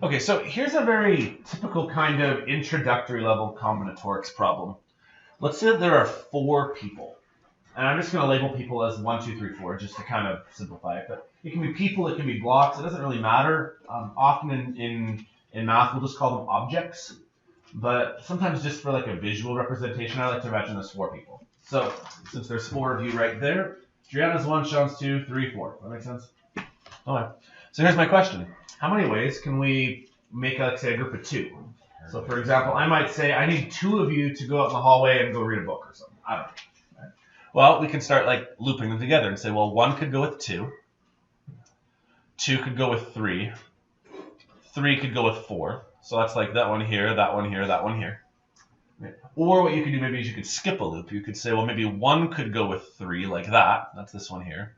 Okay, so here's a very typical kind of introductory level combinatorics problem. Let's say that there are 4 people. And I'm just going to label people as 1, 2, 3, 4, just to kind of simplify it. But it can be people, it can be blocks. It doesn't really matter. Often in math, we'll just call them objects. But sometimes just for like a visual representation, I like to imagine there's 4 people. So since there's 4 of you right there, Driana's 1, Sean's 2, 3, 4. That makes sense? Okay. So here's my question. How many ways can we make, let's say, a group of 2? So for example, I might say I need 2 of you to go out in the hallway and go read a book or something. I don't know. Well, we can start like looping them together and say, well, 1 could go with 2, 2 could go with 3, 3 could go with 4. So that's like that one here, that one here, that one here. Or what you could do maybe is you could skip a loop. You could say, well, maybe 1 could go with 3 like that. That's this one here.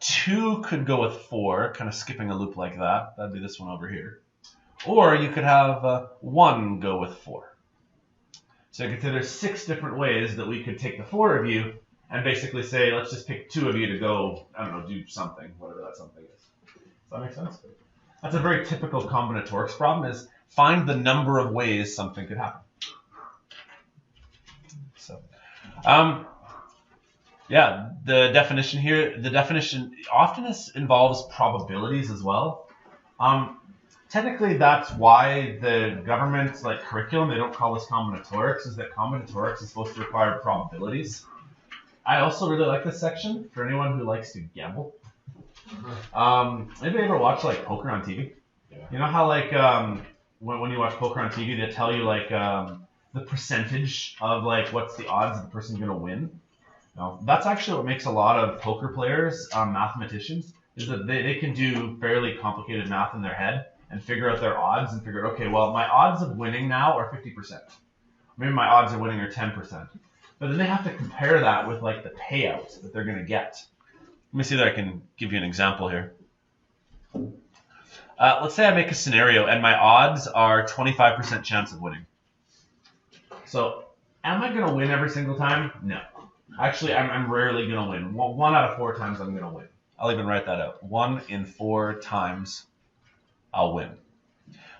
2 could go with 4, kind of skipping a loop like that. That'd be this one over here. Or you could have 1 go with 4. So you can say there's 6 different ways that we could take the 4 of you and basically say, let's just pick 2 of you to go, I don't know, do something, whatever that something is. Does that make sense? That's a very typical combinatorics problem, is find the number of ways something could happen. So, yeah, the definition here, the definition often involves probabilities as well. Technically, that's why the government's like curriculum, they don't call this combinatorics, is that combinatorics is supposed to require probabilities. I also really like this section for anyone who likes to gamble. Anybody ever watch like poker on TV? Yeah. You know how like when you watch poker on TV, they tell you like the percentage of like what's the odds of the person going to win? No, that's actually what makes a lot of poker players mathematicians, is that they can do fairly complicated math in their head and figure out their odds and figure out, okay, well, my odds of winning now are 50%. Maybe my odds of winning are 10%. But then they have to compare that with like the payouts that they're going to get. Let me see that I can give you an example here. Let's say I make a scenario and my odds are 25% chance of winning. So am I going to win every single time? No. Actually, I'm rarely going to win. 1 out of 4 times I'm going to win. I'll even write that out. 1 in 4 times I'll win.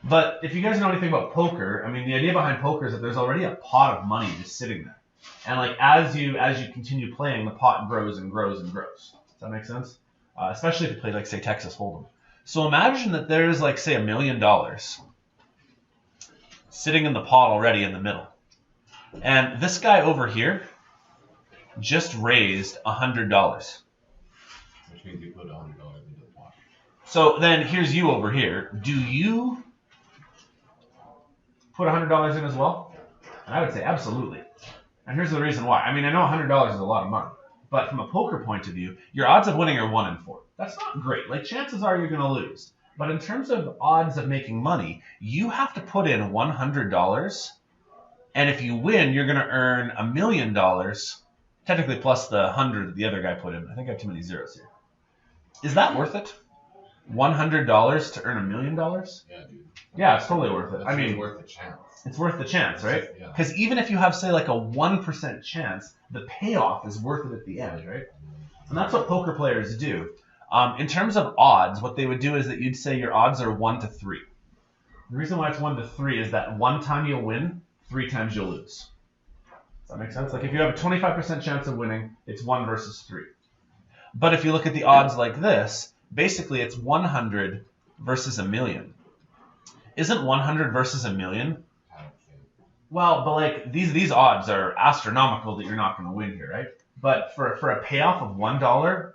But if you guys know anything about poker, I mean, the idea behind poker is that there's already a pot of money just sitting there. And like as you continue playing, the pot grows and grows and grows. Does that make sense? Especially if you play like, say, Texas Hold'em. So imagine that there's like, say, $1 million sitting in the pot already in the middle. And this guy over here just raised $100. Which means you put $100 into the pot. So then here's you over here. Do you put $100 in as well? And I would say absolutely. And here's the reason why. I mean, I know $100 is a lot of money, but from a poker point of view, your odds of winning are 1 in 4. That's not great. Like, chances are you're going to lose. But in terms of odds of making money, you have to put in $100, and if you win, you're going to earn $1 million, technically plus the 100 that the other guy put in. I think I have too many zeros here. Is that worth it? $100 to earn $1 million? Yeah, dude. Yeah, it's totally worth it. That's I mean, worth the chance. it's worth the chance, right? Yeah. Because even if you have, say, like a 1% chance, the payoff is worth it at the end, right? And that's what poker players do. In terms of odds, what they would do is that you'd say your odds are 1 to 3. The reason why it's 1 to 3 is that 1 time you'll win, 3 times you'll lose. Does that make sense? Like if you have a 25% chance of winning, it's 1 versus 3. But if you look at the odds like this, basically it's 100 versus 1 million. Isn't 100 versus 1 million? I don't think. Well, but like these odds are astronomical that you're not going to win here, right? But for a payoff of $1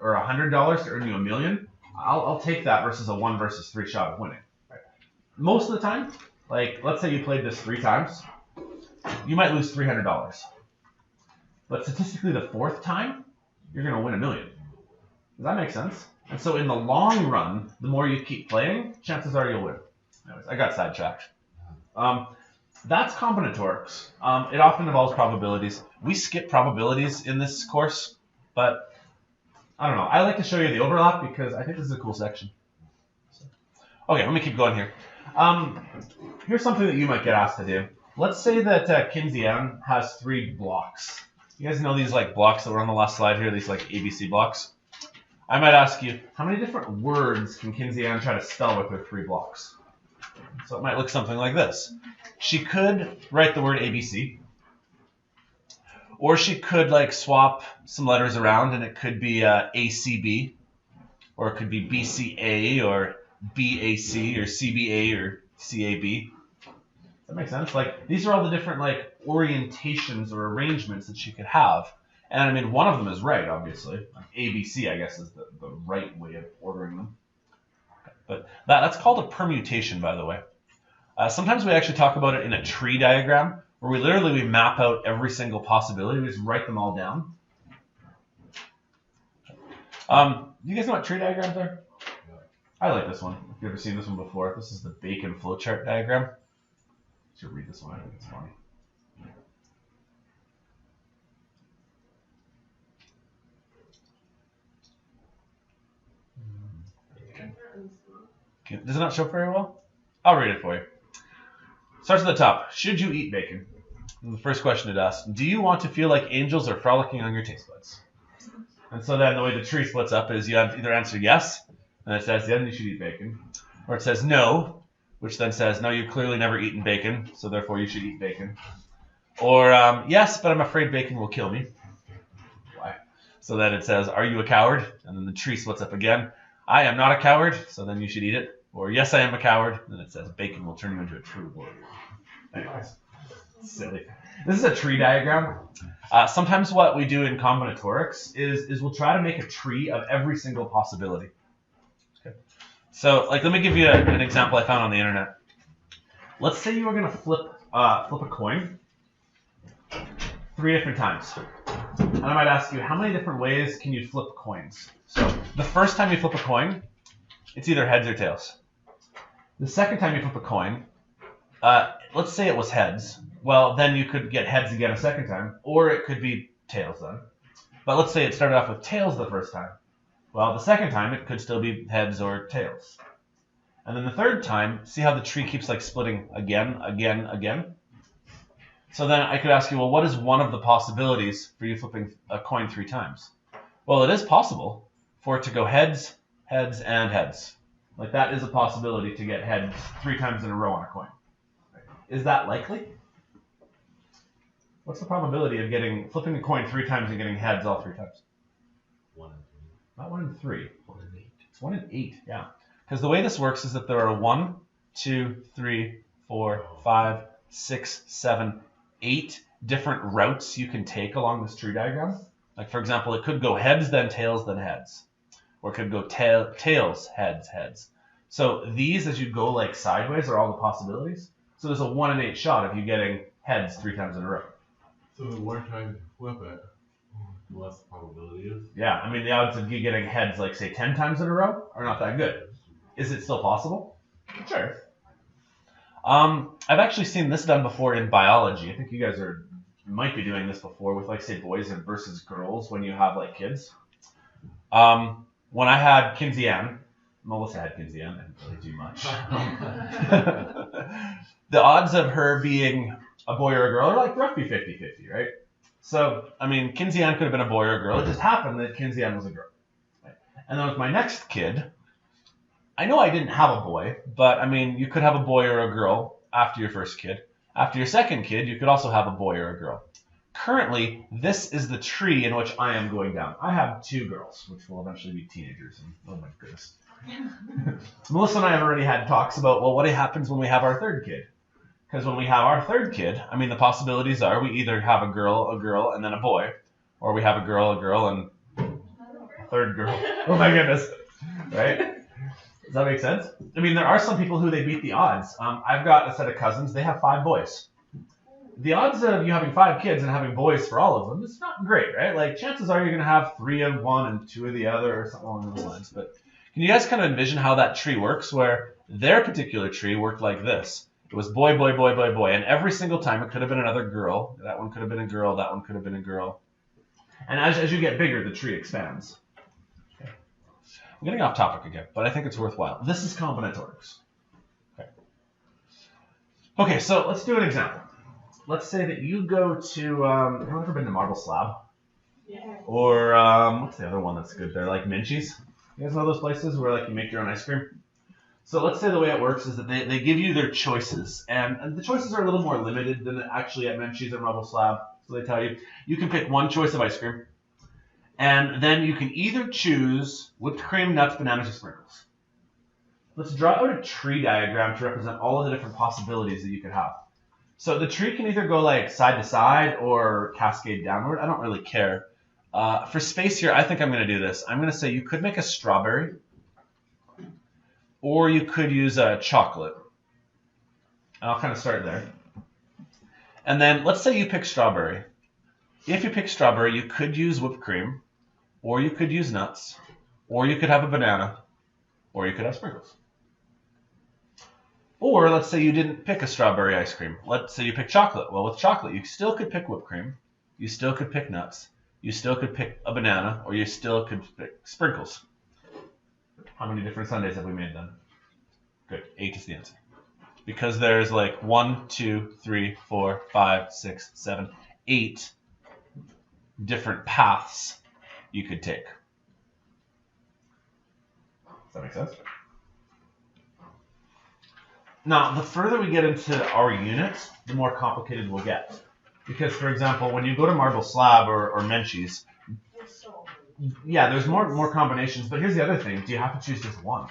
or $100 to earn you $1 million, I'll take that versus a 1 versus 3 shot of winning. Right? Most of the time, like let's say you played this 3 times, you might lose $300. But statistically, the 4th time, you're going to win $1 million. Does that make sense? And so in the long run, the more you keep playing, chances are you'll win. Anyways, I got sidetracked. That's combinatorics. It often involves probabilities. We skip probabilities in this course, but I don't know. I like to show you the overlap because I think this is a cool section. Okay, let me keep going here. Here's something that you might get asked to do. Let's say that Keynesian has 3 blocks. You guys know these like blocks that were on the last slide here, these like ABC blocks? I might ask you, how many different words can Keynesian try to spell with their 3 blocks? So it might look something like this. She could write the word ABC, or she could like swap some letters around, and it could be ACB, or it could be BCA, or BAC, or CBA, or CAB. Does that make sense? Like, these are all the different like orientations or arrangements that she could have. And I mean, one of them is right, obviously. Like ABC, I guess, is the right way of ordering them. But that's called a permutation, by the way. Sometimes we actually talk about it in a tree diagram, where we map out every single possibility. We just write them all down. You guys know what tree diagrams are? Yeah. I like this one. If you've ever seen this one before, this is the Bacon flowchart diagram. I should read this one. I think it's funny. Does it not show very well? I'll read it for you. Starts at the top. Should you eat bacon? And the first question it asks, do you want to feel like angels are frolicking on your taste buds? And so then the way the tree splits up is you either answer yes, and it says then you should eat bacon, or it says no, which then says no, you've clearly never eaten bacon, so therefore you should eat bacon. Or yes, but I'm afraid bacon will kill me. Why? So then it says, are you a coward? And then the tree splits up again. I am not a coward, so then you should eat it. Or yes, I am a coward. And then it says bacon will turn you into a true warrior. Anyways, silly. This is a tree diagram. Sometimes what we do in combinatorics is we'll try to make a tree of every single possibility. Okay. So, like, let me give you an example I found on the internet. Let's say you were going to flip a coin 3 different times. And I might ask you, how many different ways can you flip coins? So, the first time you flip a coin, it's either heads or tails. The second time you flip a coin, let's say it was heads. Well, then you could get heads again a second time, or it could be tails then. But let's say it started off with tails the first time. Well, the second time, it could still be heads or tails. And then the third time, see how the tree keeps like splitting again, again, again? So then I could ask you, well, what is one of the possibilities for you flipping a coin 3 times? Well, it is possible for it to go heads, heads, and heads. Like, that is a possibility to get heads 3 times in a row on a coin. Is that likely? What's the probability of flipping a coin 3 times and getting heads all 3 times? 1 in 3. Not 1 in 3. 1 in 8. It's 1 in 8, yeah. Because the way this works is that there are 1, 2, 3, 4, 5, 6, 7, 8 different routes you can take along this tree diagram. Like, for example, it could go heads, then tails, then heads. Or it could go tails, heads, heads. So these, as you go like sideways, are all the possibilities. So there's a 1 in 8 shot of you getting heads 3 times in a row. So the more times you flip it, the less the probability is? Yeah, I mean, the odds of you getting heads, like, say, 10 times in a row are not that good. Is it still possible? Sure. I've actually seen this done before in biology. I think you guys might be doing this before with, like, say, boys versus girls when you have, like, kids. When I had Kinsey Ann, Melissa had Kinsey Ann, I didn't really do much. The odds of her being a boy or a girl are like roughly 50-50, right? So, I mean, Kinsey Ann could have been a boy or a girl. It just happened that Kinsey Ann was a girl. Right? And then with my next kid, I know I didn't have a boy, but I mean, you could have a boy or a girl after your first kid. After your second kid, you could also have a boy or a girl. Currently, this is the tree in which I am going down. I have 2 girls, which will eventually be teenagers. And, oh my goodness. Melissa and I have already had talks about, well, what happens when we have our 3rd kid? Because when we have our 3rd kid, I mean, the possibilities are we either have a girl, and then a boy, or we have a girl, and a 3rd girl. Oh my goodness. Right? Does that make sense? I mean, there are some people who they beat the odds. I've got a set of cousins. They have 5 boys. The odds of you having 5 kids and having boys for all of them is not great, right? Like, chances are you're going to have 3 of one and 2 of the other or something along those lines. But can you guys kind of envision how that tree works, where their particular tree worked like this? It was boy, boy, boy, boy, boy. And every single time it could have been another girl. That one could have been a girl. That one could have been a girl. And as you get bigger, the tree expands. Okay. I'm getting off topic again, but I think it's worthwhile. This is combinatorics. Okay, so let's do an example. Let's say that you go to, have you ever been to Marble Slab? Yeah. Or, what's the other one that's good there? Like Minchie's? You guys know those places where, like, you make your own ice cream? So let's say the way it works is that they give you their choices, and the choices are a little more limited than actually at Menchie's or Marble Slab. So they tell you, you can pick one choice of ice cream, and then you can either choose whipped cream, nuts, bananas, or sprinkles. Let's draw out a tree diagram to represent all of the different possibilities that you could have. So the tree can either go like side to side or cascade downward. I don't really care. For space here, I think I'm going to do this. I'm going to say you could make a strawberry, or you could use a chocolate. And I'll kind of start there. And then let's say you pick strawberry. If you pick strawberry, you could use whipped cream, or you could use nuts, or you could have a banana, or you could have sprinkles. Or let's say you didn't pick a strawberry ice cream. Let's say you pick chocolate. Well, with chocolate, you still could pick whipped cream. You still could pick nuts. You still could pick a banana, or you still could pick sprinkles. How many different sundaes have we made then? Good. 8 is the answer. Because there's like 1, 2, 3, 4, 5, 6, 7, 8 different paths you could take. Does that make sense? Now, the further we get into our units, the more complicated we'll get. Because, for example, when you go to Marble Slab or Menchie's, yeah, there's more combinations. But here's the other thing. Do you have to choose just one?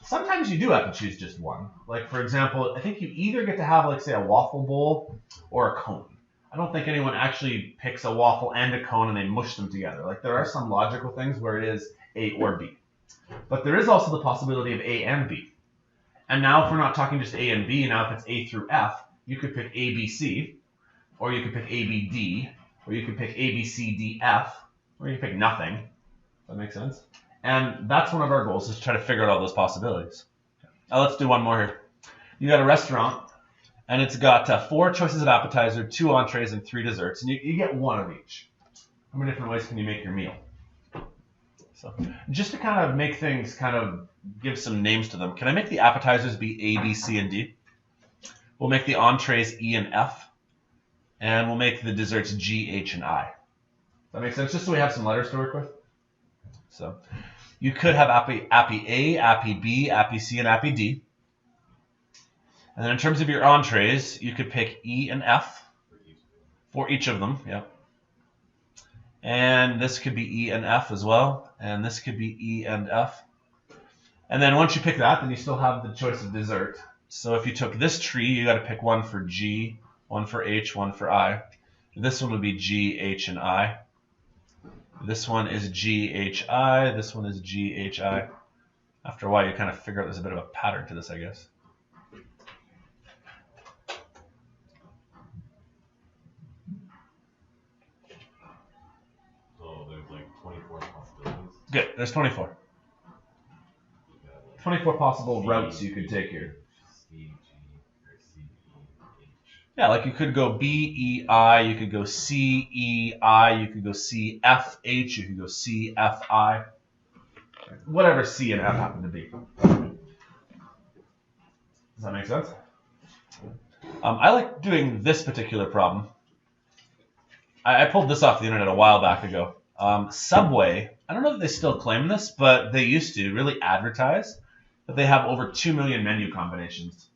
Sometimes you do have to choose just one. Like, for example, I think you either get to have, like, say, a waffle bowl or a cone. I don't think anyone actually picks a waffle and a cone and they mush them together. Like, there are some logical things where it is A or B. But there is also the possibility of A and B. And now if we're not talking just A and B, now if it's A through F, you could pick A, B, C, or you could pick A, B, D, or you could pick A, B, C, D, F, or you could pick nothing. Does that make sense? And that's one of our goals, is to try to figure out all those possibilities. Now let's do one more here. You got a restaurant, and it's got 4 choices of appetizer, 2 entrees, and 3 desserts, and you get one of each. How many different ways can you make your meal? So just to kind of make things kind of give some names to them, can I make the appetizers be A, B, C, and D? We'll make the entrees E and F, and we'll make the desserts G, H, and I. Does that make sense? Just so we have some letters to work with. So you could have Appy A, Appy B, Appy C, and Appy D. And then in terms of your entrees, you could pick E and F for each of them. Yeah. And this could be E and F as well. And this could be E and F. And then once you pick that, then you still have the choice of dessert. So if you took this tree, you got to pick one for G, one for H, one for I. This one would be G, H, and I. This one is G, H, I. This one is G, H, I. After a while, you kind of figure out there's a bit of a pattern to this, I guess. So there's like 24 possibilities. Good. There's 24. 24 possible routes you could take here. C, G, or C, E, H. Yeah, like you could go B, E, I. You could go C, E, I. You could go C, F, H. You could go C, F, I. Whatever C and F happen to be. Does that make sense? I like doing this particular problem. I pulled this off the internet a while back ago. Subway, I don't know if they still claim this, but they used to really advertise that they have over 2 million menu combinations.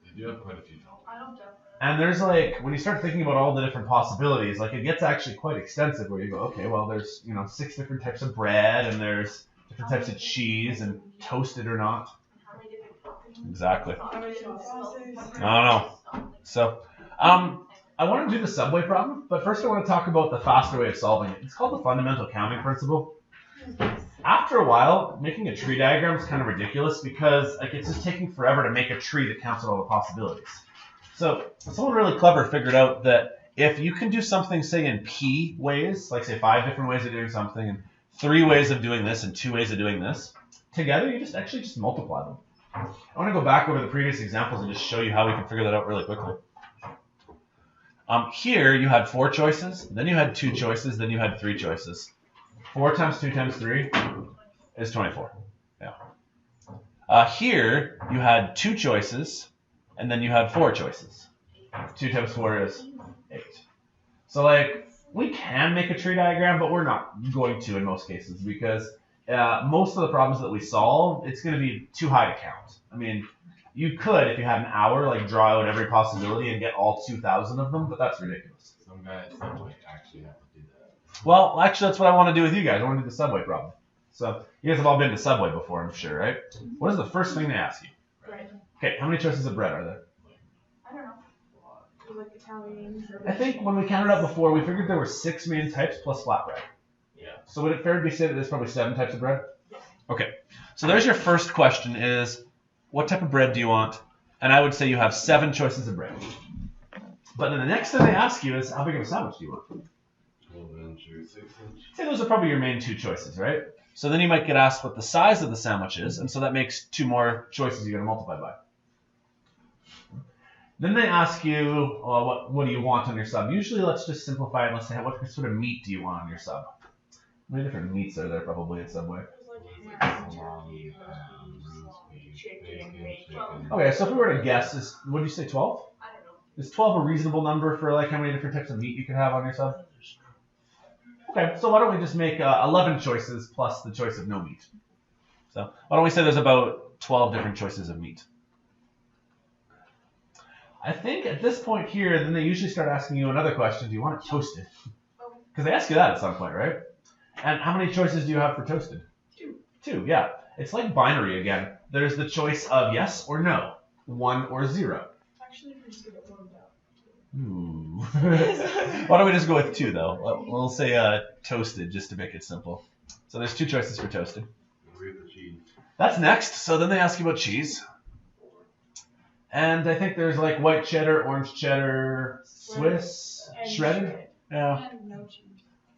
They do have quite a few topics. And there's like, when you start thinking about all the different possibilities, like it gets actually quite extensive where you go, okay, well there's, 6 different types of bread and there's different types of cheese and toasted or not. Exactly. I don't know. So, I want to do the subway problem, but first I want to talk about the faster way of solving it. It's called the fundamental counting principle. After a while, making a tree diagram is kind of ridiculous because like it's just taking forever to make a tree that counts all the possibilities. So someone really clever figured out that if you can do something, say, in P ways, like say 5 different ways of doing something, and 3 ways of doing this, and 2 ways of doing this, together you just multiply them. I want to go back over the previous examples and just show you how we can figure that out really quickly. Here you had 4 choices, then you had 2 choices, then you had 3 choices. 4 times 2 times 3 is 24. Yeah. Here you had 2 choices, and then you had 4 choices. 2 times 4 is 8. So like we can make a tree diagram, but we're not going to in most cases because most of the problems that we solve, it's going to be too high to count. I mean, you could, if you had an hour, like draw out every possibility and get all 2,000 of them, but that's ridiculous. Some guys might actually have to do that. Well, actually, that's what I want to do with you guys. I want to do the subway problem. So you guys have all been to Subway before, I'm sure, right? What is the first thing they ask you? Bread. Okay, how many choices of bread are there? I don't know. Like Italian. I think when we counted up before, we figured there were 6 main types plus flatbread. Yeah. So would it fair to be said that there's probably 7 types of bread? Okay. So there's your first question is, what type of bread do you want? And I would say you have 7 choices of bread. But then the next thing they ask you is, how big of a sandwich do you want? 12-inch or 6-inch. Say those are probably your main 2 choices, right? So then you might get asked what the size of the sandwich is, and so that makes 2 more choices you got to multiply by. Then they ask you, what do you want on your sub? Usually, let's just simplify it. Let's say, what sort of meat do you want on your sub? How many different meats are there probably at Subway? Okay, so if we were to guess, what did you say, 12? I don't know. Is 12 a reasonable number for like how many different types of meat you can have on your sub? Okay, so why don't we just make 11 choices plus the choice of no meat? So why don't we say there's about 12 different choices of meat? I think at this point here, then they usually start asking you another question. Do you want it toasted? Because they ask you that at some point, right? And how many choices do you have for toasted? 2. 2, yeah. It's like binary again. There's the choice of yes or no, 1 or 0. Actually, if we just get it warmed up. Ooh. Why don't we just go with 2 though? We'll say toasted just to make it simple. So there's 2 choices for toasted. Where's the cheese? That's next. So then they ask you about cheese. And I think there's like white cheddar, orange cheddar, Swiss, And shredded. Yeah. And no cheese.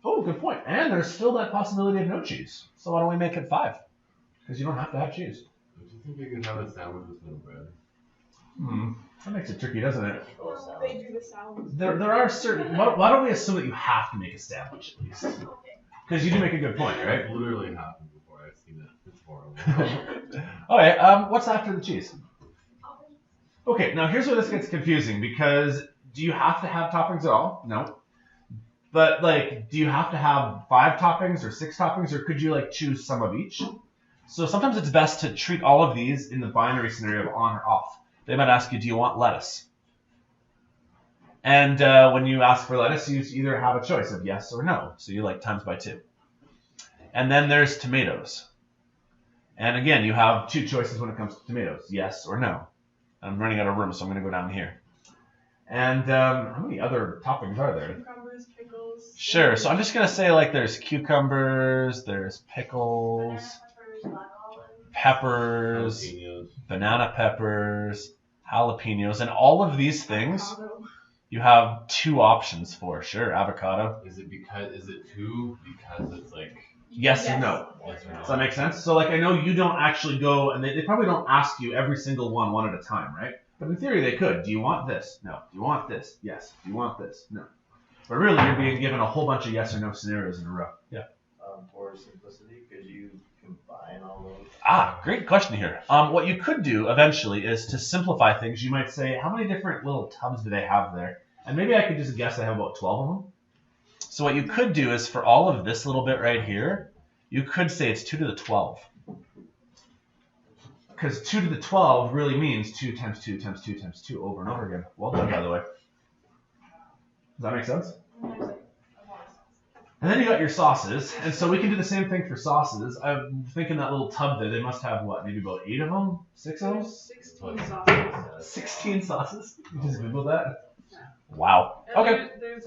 Oh, good point. And there's still that possibility of no cheese. So why don't we make it 5? Because you don't have to have cheese. Don't you think you can have a sandwich with no bread? That makes it tricky, doesn't it? No, they do the salads. There are certain. Why don't we assume that you have to make a sandwich at least? Because you do make a good point, right? It literally happened before. I've seen it. It's horrible. Okay. What's after the cheese? Okay. Now here's where this gets confusing because do you have to have toppings at all? No. But like, do you have to have 5 toppings or 6 toppings, or could you like choose some of each? So sometimes it's best to treat all of these in the binary scenario of on or off. They might ask you, do you want lettuce? And when you ask for lettuce, you either have a choice of yes or no. So you like times by 2. And then there's tomatoes. And again, you have 2 choices when it comes to tomatoes, yes or no. I'm running out of room, so I'm going to go down here. And how many other toppings are there? Cucumbers, pickles. Sure. So I'm just going to say like there's cucumbers, there's pickles, Banana peppers, black olives. peppers, Jalapenos. banana peppers, jalapenos, and all of these things Avocado. you have 2 options for. Sure, avocado. Is it 2 because it's like Yes or Yes. no. yes or no? Does that make sense? So like I know you don't actually go, and they probably don't ask you every single one at a time, right? But in theory they could. Do you want this? No. Do you want this? Yes. Do you want this? No. But really you're being given a whole bunch of yes or no scenarios in a row. Yeah. For simplicity, could you combine all those? Great question here. What you could do eventually is to simplify things. You might say, how many different little tubs do they have there? And maybe I could just guess they have about 12 of them. So what you could do is for all of this little bit right here, you could say it's 2 to the 12. Because 2 to the 12 really means 2 times 2 times 2 times 2 over and over again. Well done, by the way. Does that make sense? And there's like a lot of sauce. And then you got your sauces, and so we can do the same thing for sauces. I'm thinking that little tub there, they must have what, maybe about 8 of them? 6 of them? There's 16 sauces. 16 sauces? You just Googled that? Wow. And Okay. There's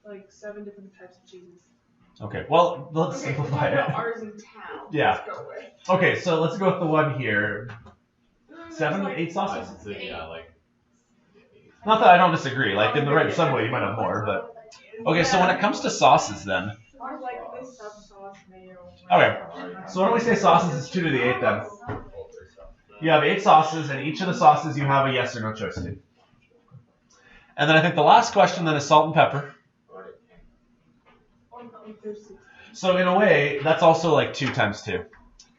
like 7 different types of cheeses. Okay, well, let's Okay, we're simplify talking about it. ours in town. Yeah. Let's go with. Okay, so let's go with the one here. There's 7, like 8 sauces? I'd say, yeah, like Not that I don't disagree. Like, in the right Subway, you might have more, but... Okay, so when it comes to sauces, then... Or like this sub sauce mayo. Okay, so why don't we say sauces is 2 to the 8, then? You have 8 sauces, and each of the sauces you have a yes or no choice to. And then I think the last question then is salt and pepper. So in a way, that's also like 2 times 2.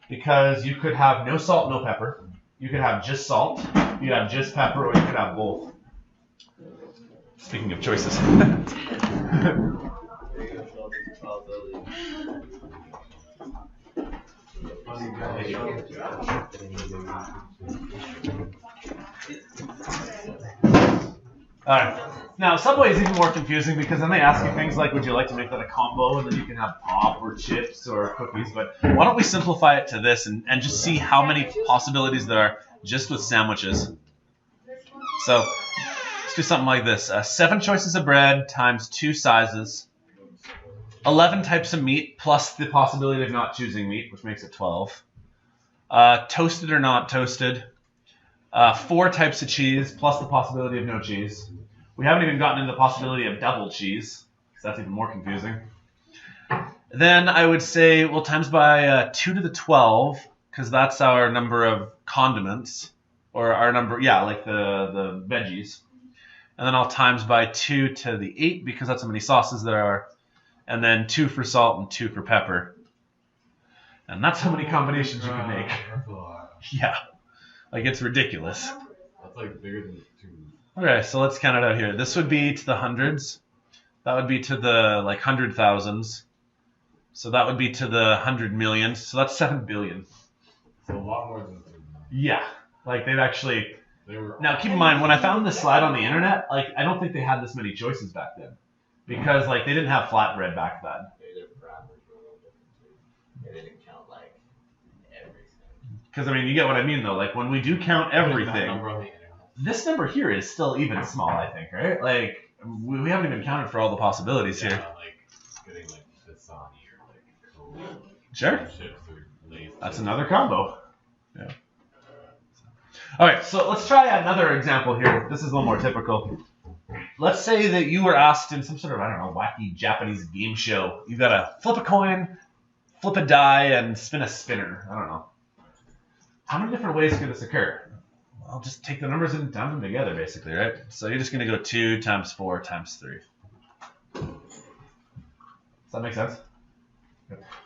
Because you could have no salt, no pepper. You could have just salt. You could have just pepper, or you could have both. Speaking of choices. Alright. Now, Subway is even more confusing because then they ask you things like, would you like to make that a combo? And then you can have pop or chips or cookies. But why don't we simplify it to this and just see how many possibilities there are just with sandwiches. So let's do something like this. 7 choices of bread times 2 sizes. 11 types of meat plus the possibility of not choosing meat, which makes it 12. Toasted or not toasted. 4 types of cheese plus the possibility of no cheese. We haven't even gotten into the possibility of double cheese, because that's even more confusing. Then I would say we'll times by 2 to the 12, because that's our number of condiments, or our number, yeah, like the veggies. And then I'll times by 2 to the 8, because that's how many sauces there are. And then 2 for salt and 2 for pepper. And that's how many combinations you can make. That's a lot. Yeah. Like, it's ridiculous. That's like bigger than 2. Okay, so let's count it out here. This would be to the hundreds. That would be to the, like, 100,000s. So that would be to the 100 million. So that's 7 billion. So a lot more than 2. Yeah. Like, they've actually... They were. Now, keep in mind, when I found this slide on the internet, like, I don't think they had this many choices back then. Because, like, they didn't have flatbread back then. They did parameters were a little different too. They didn't count like everything. Because, I mean, you get what I mean, though. Like, when we do count That everything, number on the internet. this number here is still even small, I think, right? Like, we haven't even counted for all the possibilities Yeah, here. like getting like Dasani or like Coke. Sure. Chips or Lay's. That's another combo. Yeah. All right, so let's try another example here. This is a little more typical. Let's say that you were asked in some sort of, I don't know, wacky Japanese game show. You got to flip a coin, flip a die, and spin a spinner. I don't know. How many different ways could this occur? Well, just take the numbers and dump them together, basically, right? So you're just going to go 2 times 4 times 3. Does that make sense?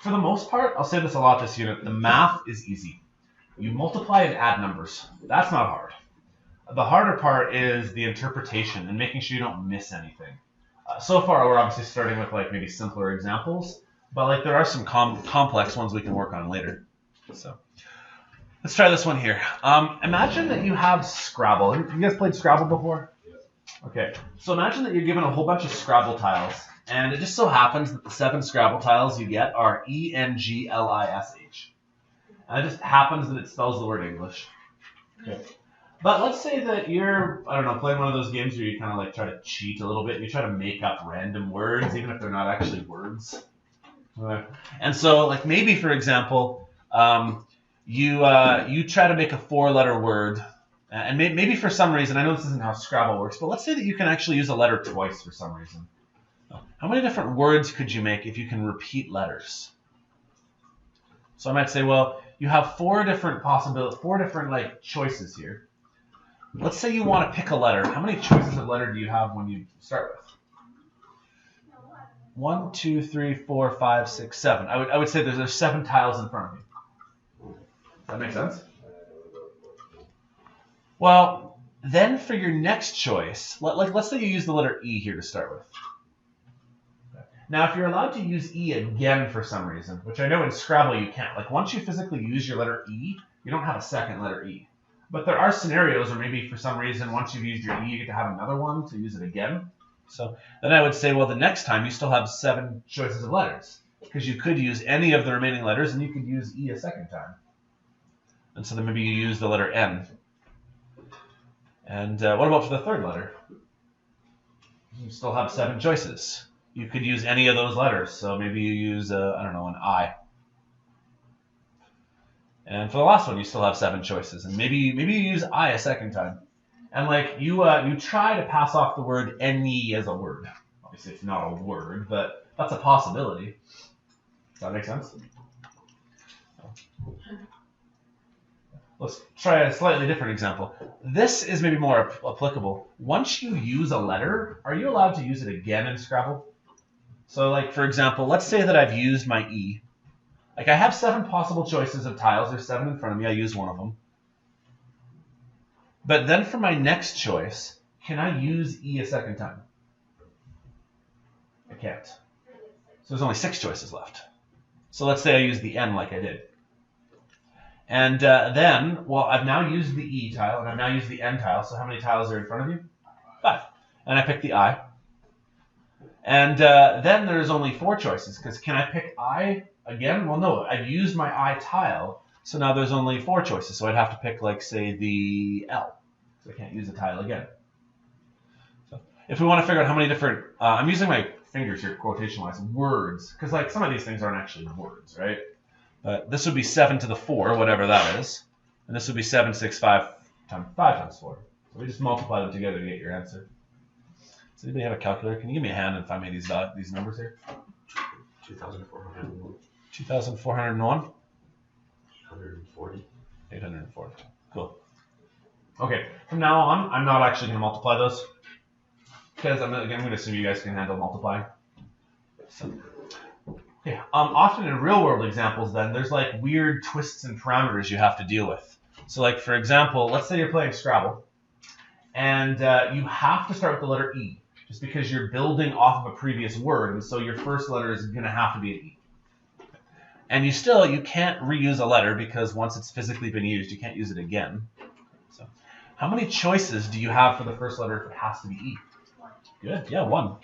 For the most part, I'll say this a lot this unit, the math is easy. You multiply and add numbers. That's not hard. The harder part is the interpretation and making sure you don't miss anything. So far, we're obviously starting with like maybe simpler examples, but like there are some complex ones we can work on later. So let's try this one here. Imagine that you have Scrabble. Have you guys played Scrabble before? Okay, so imagine that you're given a whole bunch of Scrabble tiles, and it just so happens that the 7 Scrabble tiles you get are ENGLISH. And it just happens that it spells the word English. Okay. But let's say that you're, I don't know, playing one of those games where you kind of like try to cheat a little bit. And you try to make up random words, even if they're not actually words. And so, like maybe, for example, you try to make a 4-letter word. And maybe for some reason, I know this isn't how Scrabble works, but let's say that you can actually use a letter twice for some reason. How many different words could you make if you can repeat letters? So I might say, well, you have 4 different like choices here. Let's say you want to pick a letter. How many choices of letter do you have when you start with? 1, 2, 3, 4, 5, 6, 7. I would say there's 7 tiles in front of you. Does that make sense? Well, then for your next choice, let's say you use the letter E here to start with. Now, if you're allowed to use E again for some reason, which I know in Scrabble you can't, like once you physically use your letter E, you don't have a second letter E. But there are scenarios where maybe for some reason, once you've used your E, you get to have another one to use it again. So then I would say, well, the next time you still have 7 choices of letters, because you could use any of the remaining letters and you could use E a second time. And so then maybe you use the letter N. And what about for the 3rd letter? You still have 7 choices. You could use any of those letters. So maybe you use, I don't know, an I. And for the last one, you still have 7 choices. And maybe you use I a second time. And like you try to pass off the word any as a word. Obviously, it's not a word, but that's a possibility. Does that make sense? Let's try a slightly different example. This is maybe more applicable. Once you use a letter, are you allowed to use it again in Scrabble? So like, for example, let's say that I've used my E. Like I have 7 possible choices of tiles. There's 7 in front of me. I use one of them. But then for my next choice, can I use E a second time? I can't. So there's only 6 choices left. So let's say I use the N like I did. And then, well, I've now used the E tile, and I've now used the N tile, so how many tiles are in front of you? 5. And I pick the I. And then there's only 4 choices, because can I pick I again? Well, no, I've used my I tile, so now there's only 4 choices, so I'd have to pick, like, say, the L. So I can't use the tile again. So if we want to figure out how many different, I'm using my fingers here, quotation-wise, words, because, like, some of these things aren't actually words, right? But this would be 7 to the 4, whatever that is. And this would be 7, 6, 5 times 5 times 4. So we just multiply them together to get your answer. Does anybody have a calculator? Can you give me a hand and find me these numbers here? 2,401. 2,401? 840. 840. Cool. Okay, from now on, I'm not actually going to multiply those. Because I'm going to assume you guys can handle multiplying. So, okay. Often in real-world examples, then, there's like weird twists and parameters you have to deal with. So, like, for example, let's say you're playing Scrabble, and you have to start with the letter E, just because you're building off of a previous word, and so your first letter is going to have to be an E. And you can't reuse a letter, because once it's physically been used, you can't use it again. So, how many choices do you have for the first letter if it has to be E? Good, yeah, 1.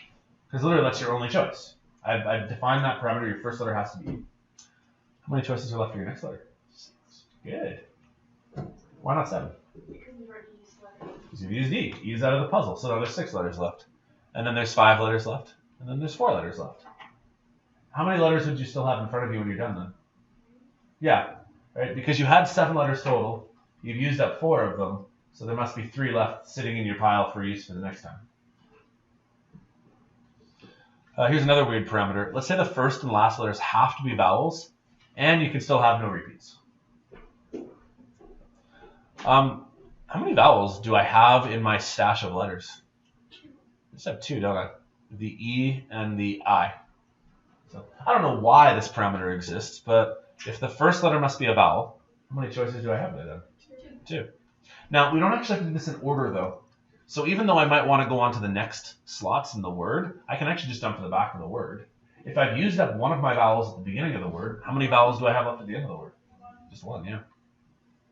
Because literally that's your only choice. I've defined that parameter, your first letter has to be E. How many choices are left for your next letter? 6. Good. Why not 7? Because we've already used letters. Because you've used E. E's out of the puzzle, so now there's 6 letters left. And then there's 5 letters left. And then there's 4 letters left. How many letters would you still have in front of you when you're done then? Yeah, right? Because you had 7 letters total. You've used up 4 of them, so there must be 3 left sitting in your pile for use for the next time. Here's another weird parameter. Let's say the first and last letters have to be vowels, and you can still have no repeats. How many vowels do I have in my stash of letters? I just have 2, don't I? The E and the I. So I don't know why this parameter exists, but if the first letter must be a vowel, how many choices do I have there then? 2. Now, we don't actually have to do this in order, though. So even though I might want to go on to the next slots in the word, I can actually just jump to the back of the word. If I've used up one of my vowels at the beginning of the word, how many vowels do I have left at the end of the word? Just 1, yeah.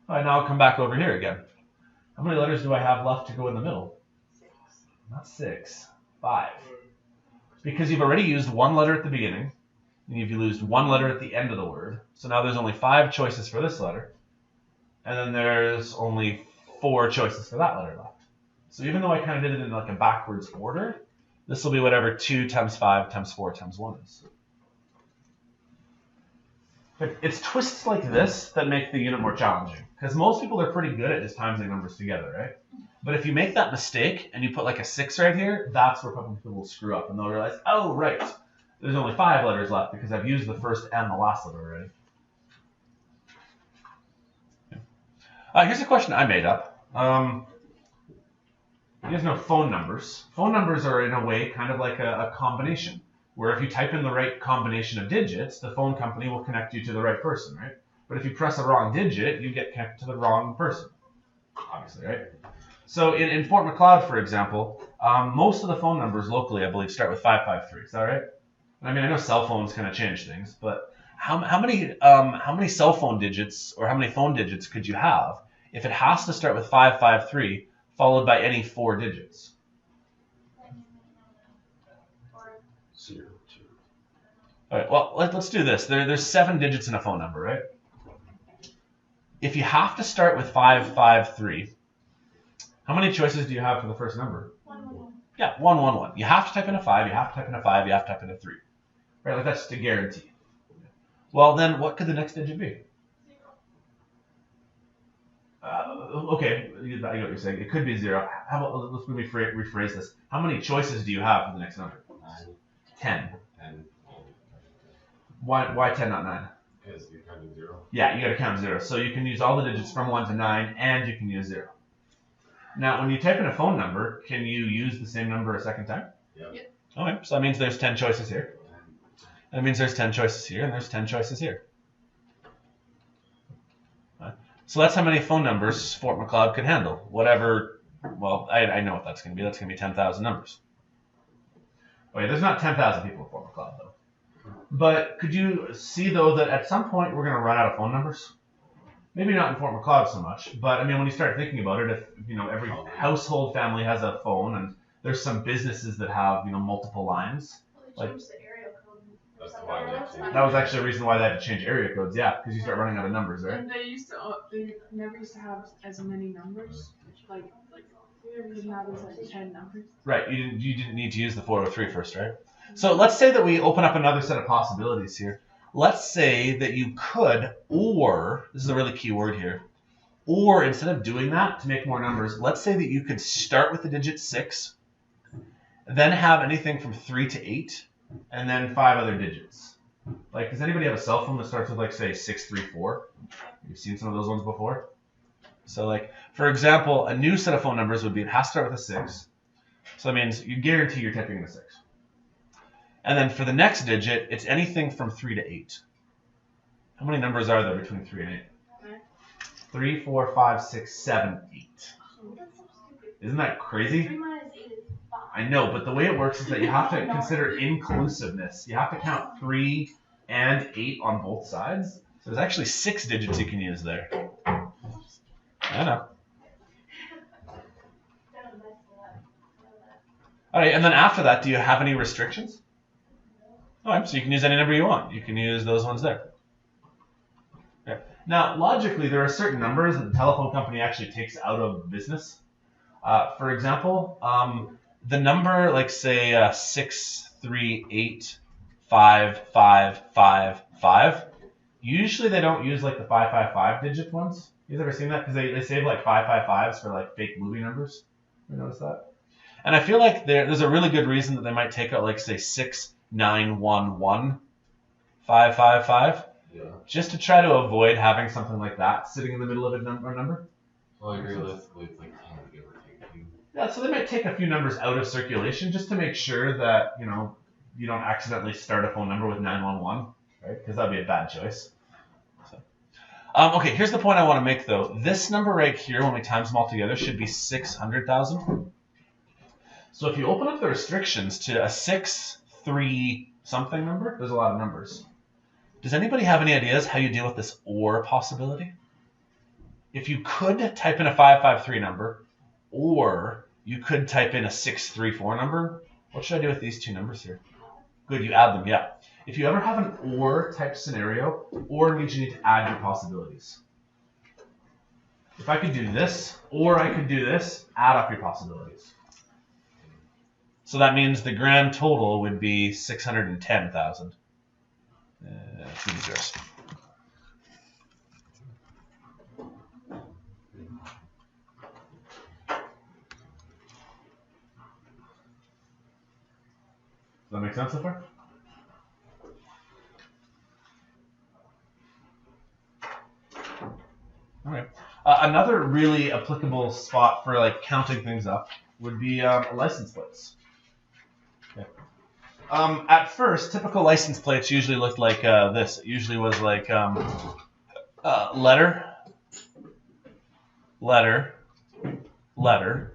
All right, now I'll come back over here again. How many letters do I have left to go in the middle? 6. Not 6, 5. Because you've already used 1 letter at the beginning, and you've used 1 letter at the end of the word. So now there's only 5 choices for this letter, and then there's only 4 choices for that letter left. So even though I kind of did it in like a backwards order, this will be whatever 2 times 5 times 4 times 1 is. But it's twists like this that make the unit more challenging, because most people are pretty good at just timesing numbers together, right? But if you make that mistake and you put like a 6 right here, that's where people will screw up, and they'll realize, oh, right, there's only 5 letters left because I've used the first and the last letter already. Here's a question I made up. You guys know phone numbers. Phone numbers are, in a way, kind of like a combination, where if you type in the right combination of digits, the phone company will connect you to the right person, right? But if you press the wrong digit, you get connected to the wrong person, obviously, right? So in Fort McLeod, for example, most of the phone numbers locally, I believe, start with 553. Is that right? I mean, I know cell phones kind of change things, but how many cell phone digits or how many phone digits could you have if it has to start with 553 followed by any 4 digits? 0, 2. All right, well, let's do this. There's 7 digits in a phone number, right? If you have to start with 553, how many choices do you have for the first number? 1, 1, 1. Yeah, 1, 1, 1. You have to type in a 5, you have to type in a 5, you have to type in a 3. Right, like that's just a guarantee. Well, then what could the next digit be? 0. Okay, I get what you're saying. It could be 0. How about, let's maybe rephrase this. How many choices do you have for the next number? 9, 10. 10. Why 10, not 9? Because you're counting 0. Yeah, you got to count 0. So you can use all the digits from 1 to 9, and you can use 0. Now, when you type in a phone number, can you use the same number a second time? Yep. Okay, so that means there's 10 choices here. That means there's 10 choices here, and there's 10 choices here. So that's how many phone numbers Fort McLeod could handle. Whatever, well, I know what that's going to be. That's going to be 10,000 numbers. Okay, there's not 10,000 people in Fort McLeod, though. But could you see, though, that at some point we're going to run out of phone numbers? Maybe not in Fort McLeod so much, but I mean, when you start thinking about it, if every household family has a phone, and there's some businesses that have multiple lines. Well, they changed the area code. That's why they changed That was actually a reason why they had to change area codes, yeah, because you start running out of numbers, right? And they never used to have as many numbers. Like we never even have these like 10 numbers. Right, you didn't need to use the 403 first, right? So let's say that we open up another set of possibilities here. Let's say that you could, or, this is a really key word here, or instead of doing that to make more numbers, let's say that you could start with the digit 6, then have anything from 3 to 8, and then 5 other digits. Like, does anybody have a cell phone that starts with, like, say, 634? You've seen some of those ones before? So, like, for example, a new set of phone numbers would be, it has to start with a 6. So that means you guarantee you're typing in a 6. And then for the next digit, it's anything from 3 to 8. How many numbers are there between 3 and 8? 3, 4, 5, 6, 7, 8. Isn't that crazy? 3 minus 8 is 5. I know, but the way it works is that you have to consider inclusiveness. You have to count 3 and 8 on both sides. So there's actually 6 digits you can use there. I know. All right, and then after that, do you have any restrictions? All right, so you can use any number you want. You can use those ones there. Okay. Now, logically, there are certain numbers that the telephone company actually takes out of business. For example, the number, like say 6385555. Usually, they don't use like the 555 digit ones. You ever seen that? Because they save like 555s for like fake movie numbers. You notice that? And I feel like there's a really good reason that they might take out like say 6911555, just to try to avoid having something like that sitting in the middle of a number. Well, like realistically, it's like 10 to give or take 2. Yeah, so they might take a few numbers out of circulation just to make sure that you don't accidentally start a phone number with 911, right? Because that'd be a bad choice. So. Okay, here's the point I want to make though. This number right here, when we times them all together, should be 600,000. So if you open up the restrictions to a 6, 3 something number, there's a lot of numbers. Does anybody have any ideas how you deal with this or possibility? If you could type in a 553 number, or you could type in a 634 number, what should I do with these two numbers here? Good, you add them, yeah. If you ever have an or type scenario, or means you need to add your possibilities. If I could do this, or I could do this, add up your possibilities. So that means the grand total would be 610,000. 2 zeros. Does that make sense so far? All right. Another really applicable spot for like counting things up would be license plates. Okay. At first, typical license plates usually looked like this. It usually was like letter, letter, letter,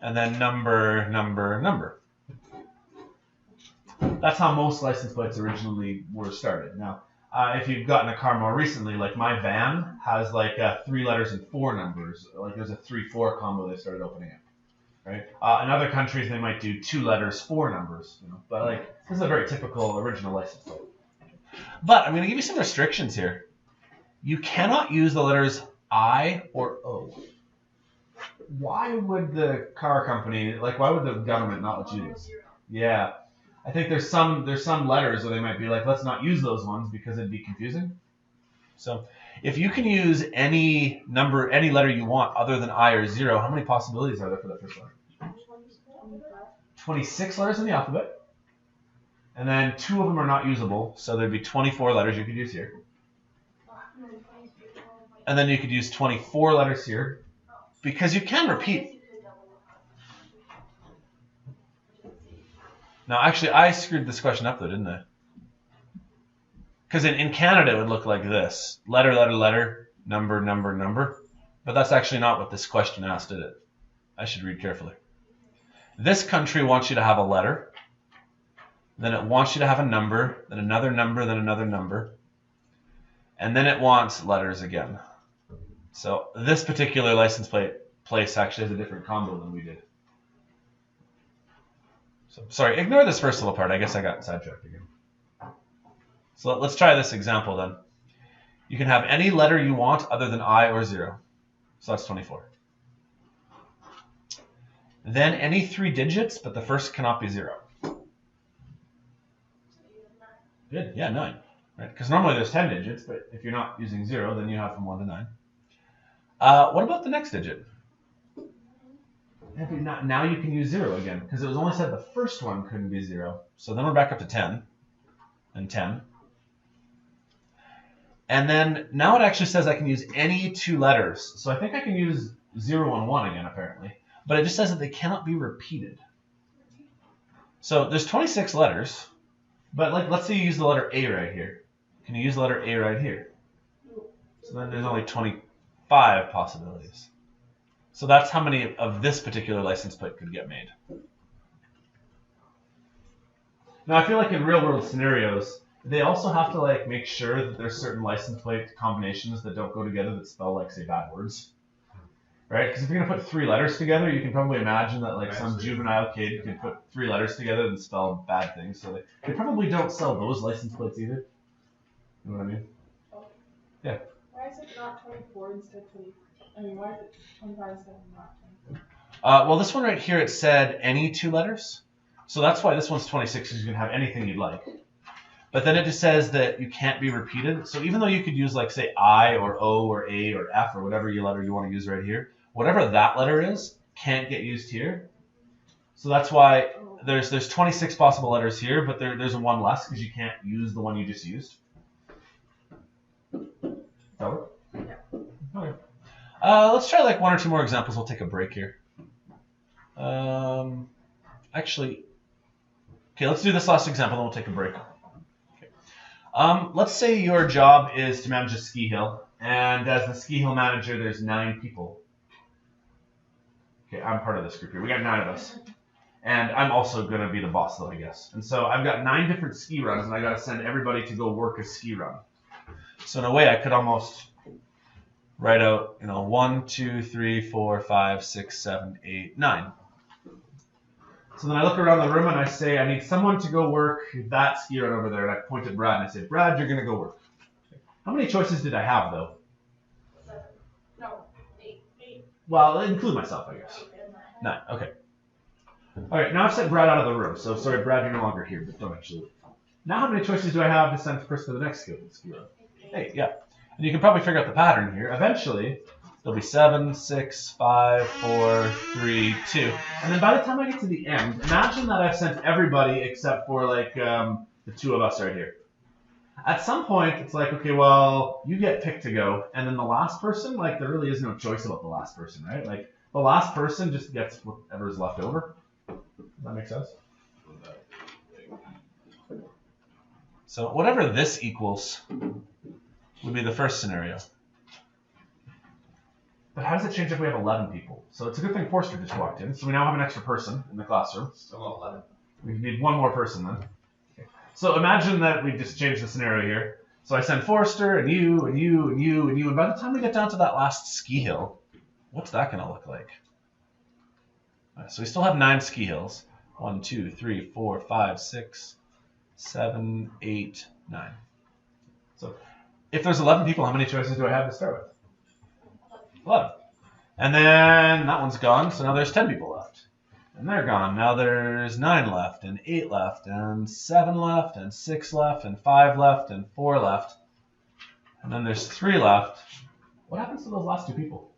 and then number, number, number. That's how most license plates originally were started. Now, if you've gotten a car more recently, like my van has like 3 letters and 4 numbers. Like there's a 3-4 combo they started opening up. Right? In other countries, they might do 2 letters, 4 numbers. But like this is a very typical original license plate. But I'm going to give you some restrictions here. You cannot use the letters I or O. Why would the car company, why would the government not let you do this? Yeah. I think there's some letters where they might be like, let's not use those ones because it'd be confusing. So if you can use any number, any letter you want other than I or 0, how many possibilities are there for that first letter? 26 letters in the alphabet. And then 2 of them are not usable, so there'd be 24 letters you could use here. And then you could use 24 letters here, because you can repeat. Now, actually, I screwed this question up, though, didn't I? Because in Canada, it would look like this. Letter, letter, letter, number, number, number. But that's actually not what this question asked, did it? I should read carefully. This country wants you to have a letter. Then it wants you to have a number, then another number, then another number. And then it wants letters again. So this particular license plate place actually has a different combo than we did. So sorry, ignore this first little part. I guess I got sidetracked again. So let's try this example then. You can have any letter you want other than I or 0. So that's 24. Then any 3 digits, but the first cannot be 0. Good, yeah, 9. Right? Because normally there's 10 digits, but if you're not using 0, then you have from 1 to 9. What about the next digit? Now you can use 0 again, because it was only said the first one couldn't be 0. So then we're back up to 10, and 10. And then now it actually says I can use any 2 letters. So I think I can use 0 and 1 again, apparently. But it just says that they cannot be repeated. So there's 26 letters, but like let's say you use the letter A right here. Can you use the letter A right here? So then there's only 25 possibilities. So that's how many of this particular license plate could get made. Now I feel like in real world scenarios, they also have to like make sure that there's certain license plate combinations that don't go together that spell like say bad words. Right? Because if you're going to put 3 letters together, you can probably imagine that like some juvenile kid could put 3 letters together and spell bad things. So they probably don't sell those license plates either. You know what I mean? Yeah. Why is it not 24 instead of 20? I mean, why is it 25 instead of not 24? Well, this one right here, it said any 2 letters. So that's why this one's 26, because you can have anything you'd like. But then it just says that you can't be repeated. So even though you could use like say I or O or A or F or whatever letter you want to use right here, whatever that letter is can't get used here. So that's why there's 26 possible letters here, but there's a 1 less because you can't use the one you just used. That work? Yeah. Okay. Let's try like 1 or 2 more examples. We'll take a break here. Actually, okay, let's do this last example, then we'll take a break. Okay. Let's say your job is to manage a ski hill, and as the ski hill manager, there's 9 people. Okay, I'm part of this group here. We got 9 of us. And I'm also going to be the boss, though, I guess. And so I've got 9 different ski runs, and I got to send everybody to go work a ski run. So in a way, I could almost write out, 1, 2, 3, 4, 5, 6, 7, 8, 9. So then I look around the room and I say, I need someone to go work that ski run over there. And I point at Brad and I say, Brad, you're going to go work. How many choices did I have, though? 7. No, 8. Well, include myself, I guess. 9, okay. All right, now I've sent Brad out of the room. So sorry, Brad, you're no longer here, but don't actually leave. Now how many choices do I have to send the person to the next ski run? 8, yeah. And you can probably figure out the pattern here. Eventually, there'll be 7, 6, 5, 4, 3, 2. And then by the time I get to the end, imagine that I've sent everybody except for like the 2 of us right here. At some point, it's like, okay, well, you get picked to go. And then the last person, like there really is no choice about the last person, right? Like the last person just gets whatever is left over. Does that make sense? So whatever this equals would be the first scenario. But how does it change if we have 11 people? So it's a good thing Forster just walked in. So we now have an extra person in the classroom. Still 11. We need 1 more person then. Okay. So imagine that we just changed the scenario here. So I send Forster and you and you and you and you. And by the time we get down to that last ski hill, what's that going to look like? All right, so we still have 9 ski hills. 1, 2, 3, 4, 5, 6, 7, 8, 9. So if there's 11 people, how many choices do I have to start with? 11. And then that one's gone, so now there's 10 people left. And they're gone. Now there's 9 left, and 8 left, and 7 left, and 6 left, and 5 left, and 4 left. And then there's 3 left. What happens to those last 2 people?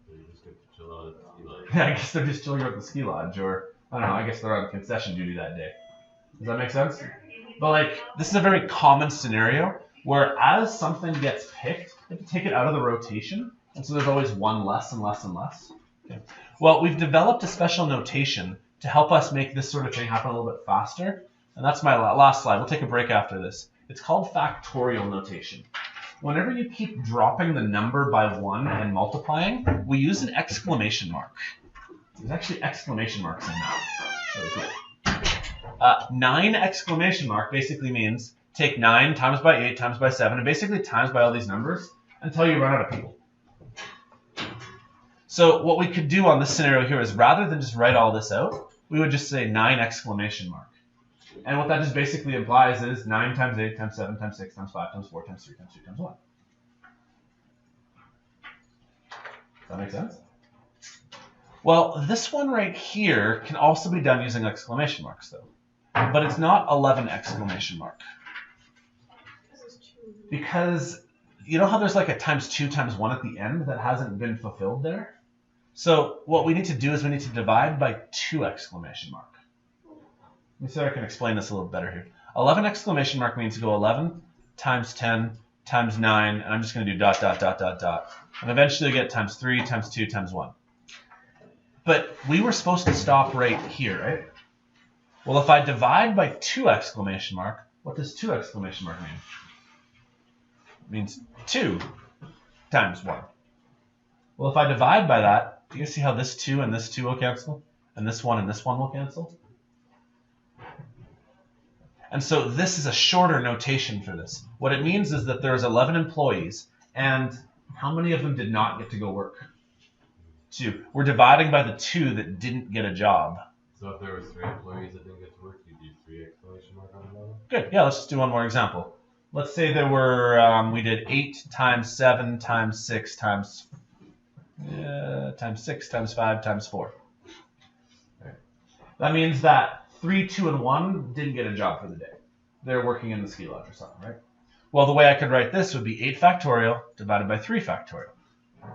You just get to chill out at the ski lodge. Yeah, I guess they're just chilling out at the ski lodge, or I don't know, I guess they're on concession duty that day. Does that make sense? But like, this is a very common scenario where as something gets picked, you have to take it out of the rotation. And so there's always 1 less and less and less. Okay. Well, we've developed a special notation to help us make this sort of thing happen a little bit faster. And that's my last slide. We'll take a break after this. It's called factorial notation. Whenever you keep dropping the number by 1 and multiplying, we use an exclamation mark. There's actually exclamation marks in that. Really cool. 9 exclamation mark basically means take 9 times by 8 times by 7, and basically times by all these numbers until you run out of people. So what we could do on this scenario here is rather than just write all this out, we would just say 9 exclamation mark. And what that just basically implies is 9 times 8 times 7 times 6 times 5 times 4 times 3 times 2 times 1. Does that make sense? Well, this one right here can also be done using exclamation marks, though. But it's not 11 exclamation mark. Because you know how there's like a times 2 times 1 at the end that hasn't been fulfilled there? So what we need to do is we need to divide by 2 exclamation mark. Let me see if I can explain this a little better here. 11 exclamation mark means go 11 times 10 times 9, and I'm just going to do dot, dot, dot, dot, dot. And eventually you get times 3 times 2 times 1. But we were supposed to stop right here, right? Well, if I divide by 2 exclamation mark, what does 2 exclamation mark mean? It means 2 times 1. Well, if I divide by that, do you see how this 2 and this 2 will cancel? And this 1 will cancel? And so this is a shorter notation for this. What it means is that there's 11 employees, and how many of them did not get to go work? 2. We're dividing by the 2 that didn't get a job. So if there was 3 employees that didn't get to work, you'd do 3 exclamation mark on the bottom? Good. Yeah, let's just do one more example. Let's say there were, we did 8 times 7 times 6 times 6 times 5 times 4. Okay. That means that 3, 2, and 1 didn't get a job for the day. They're working in the ski lodge or something, right? Well, the way I could write this would be 8 factorial divided by 3 factorial.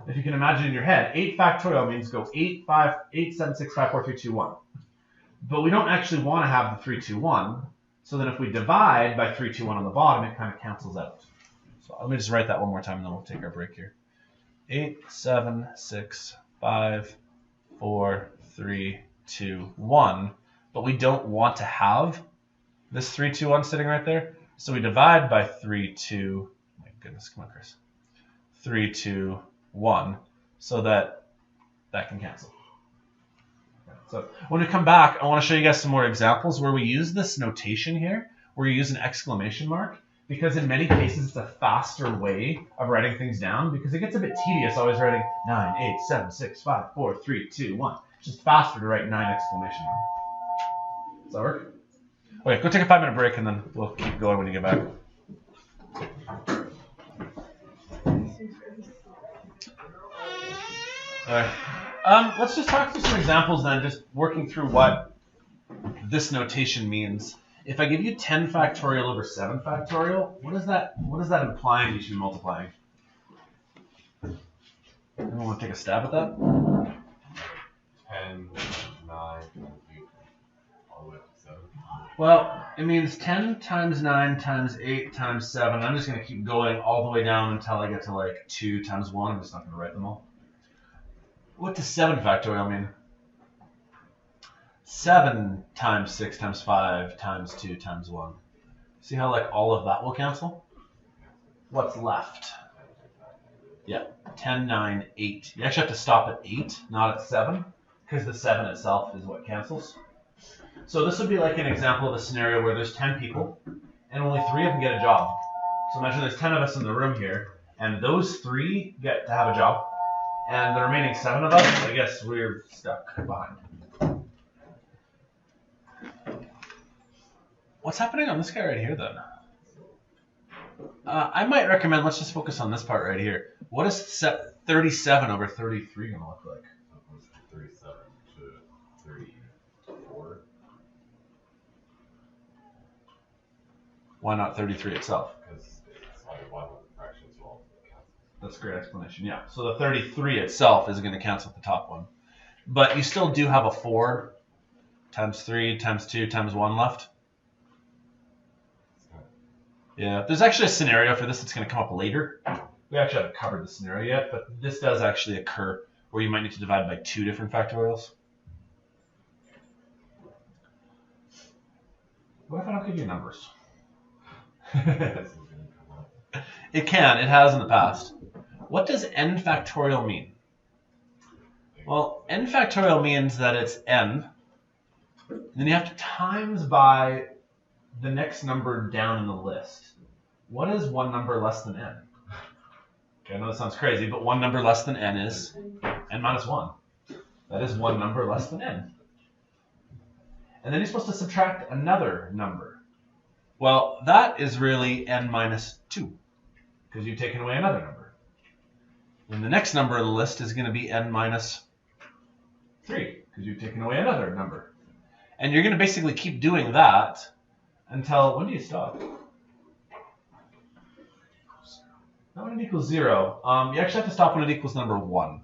If you can imagine in your head, 8 factorial means go 8, 7, 6, 5, 4, 3, 2, 1. But we don't actually want to have the 3, 2, 1. So then if we divide by 3, 2, 1 on the bottom, it kind of cancels out. So let me just write that one more time, and then we'll take our break here. 8, 7, 6, 5, 4, 3, 2, 1. But we don't want to have this 3, 2, 1 sitting right there. So we divide by 3, 2, my goodness, come on, Chris. 3, 2, 1, so that can cancel. Okay, so when we come back, I want to show you guys some more examples where we use this notation here, where you use an exclamation mark, because in many cases it's a faster way of writing things down, because it gets a bit tedious always writing 9, 8, 7, 6, 5, 4, 3, 2, 1. It's just faster to write 9 exclamation mark. Does that work? Okay, go take a 5-minute break and then we'll keep going when you get back. Alright. Let's just talk through some examples then, just working through what this notation means. If I give you 10 factorial over 7 factorial, what is that implying you should be multiplying? Anyone want to take a stab at that? 10, 9, 8, all the way up to 7. Well, it means 10 times 9 times 8 times 7. I'm just going to keep going all the way down until I get to like 2 times 1. I'm just not going to write them all. What does 7 factorial mean? 7 times 6 times 5 times 2 times 1. See how like all of that will cancel? What's left? Yeah, 10, 9, 8. You actually have to stop at 8, not at 7, because the 7 itself is what cancels. So this would be like an example of a scenario where there's 10 people, and only 3 of them get a job. So imagine there's 10 of us in the room here, and those 3 get to have a job, and the remaining 7 of us, I guess we're stuck behind. What's happening on this guy right here, then? I might recommend, let's just focus on this part right here. What is 37 over 33 going to look like? 37 to 34. Why not 33 itself? Because it's only one of the fractions will cancel. That's a great explanation, yeah. So the 33 itself is going to cancel the top one. But you still do have a 4 times 3 times 2 times 1 left. Yeah, there's actually a scenario for this that's going to come up later. We actually haven't covered the scenario yet, but this does actually occur where you might need to divide by 2 different factorials. What if I don't give you numbers? It can. It has in the past. What does n factorial mean? Well, n factorial means that it's n, and then you have to times by the next number down in the list. What is one number less than n? Okay, I know that sounds crazy, but one number less than n is n minus 1. That is one number less than n. And then you're supposed to subtract another number. Well, that is really n minus 2, because you've taken away another number. And the next number on the list is going to be n minus 3, because you've taken away another number. And you're going to basically keep doing that until, when do you stop? Not when it equals 0. You actually have to stop when it equals number 1.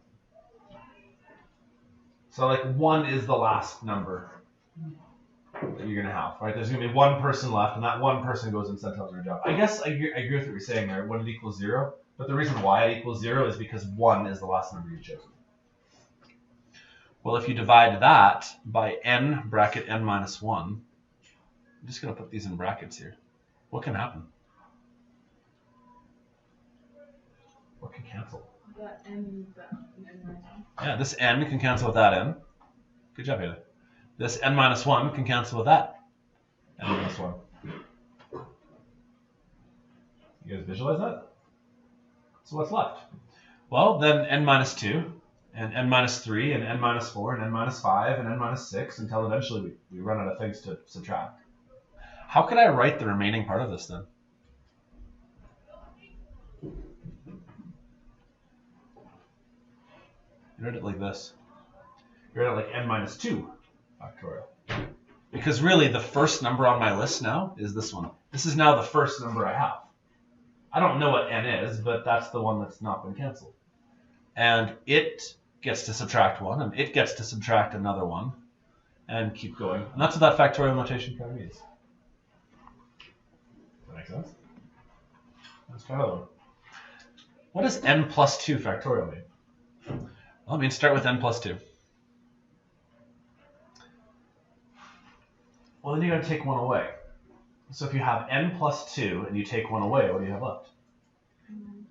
So like 1 is the last number that you're going to have, right? There's going to be one person left, and that one person goes and sends out their job. I guess I agree with what you're saying there, when it equals 0. But the reason why it equals 0 is because 1 is the last number you chose. Well, if you divide that by n bracket n minus 1, I'm just going to put these in brackets here. What can happen? What can cancel? That n, that n. Yeah, this n can cancel with that n. Good job, Haley. This n minus 1 can cancel with that n minus 1. You guys visualize that? So what's left? Well, then n minus 2, and n minus 3, and n minus 4, and n minus 5, and n minus 6, until eventually we run out of things to subtract. How could I write the remaining part of this then? You write it like this. You write it like n minus 2 factorial. Because really the first number on my list now is this one. This is now the first number I have. I don't know what n is, but that's the one that's not been canceled. And it gets to subtract 1, and it gets to subtract another one, and keep going. And that's what that factorial notation kind of means. Does that make sense? Let's try another one. What does n plus 2 factorial mean? Well, it means start with n plus 2. Well, then you got to take 1 away. So if you have n plus 2 and you take 1 away, what do you have left? N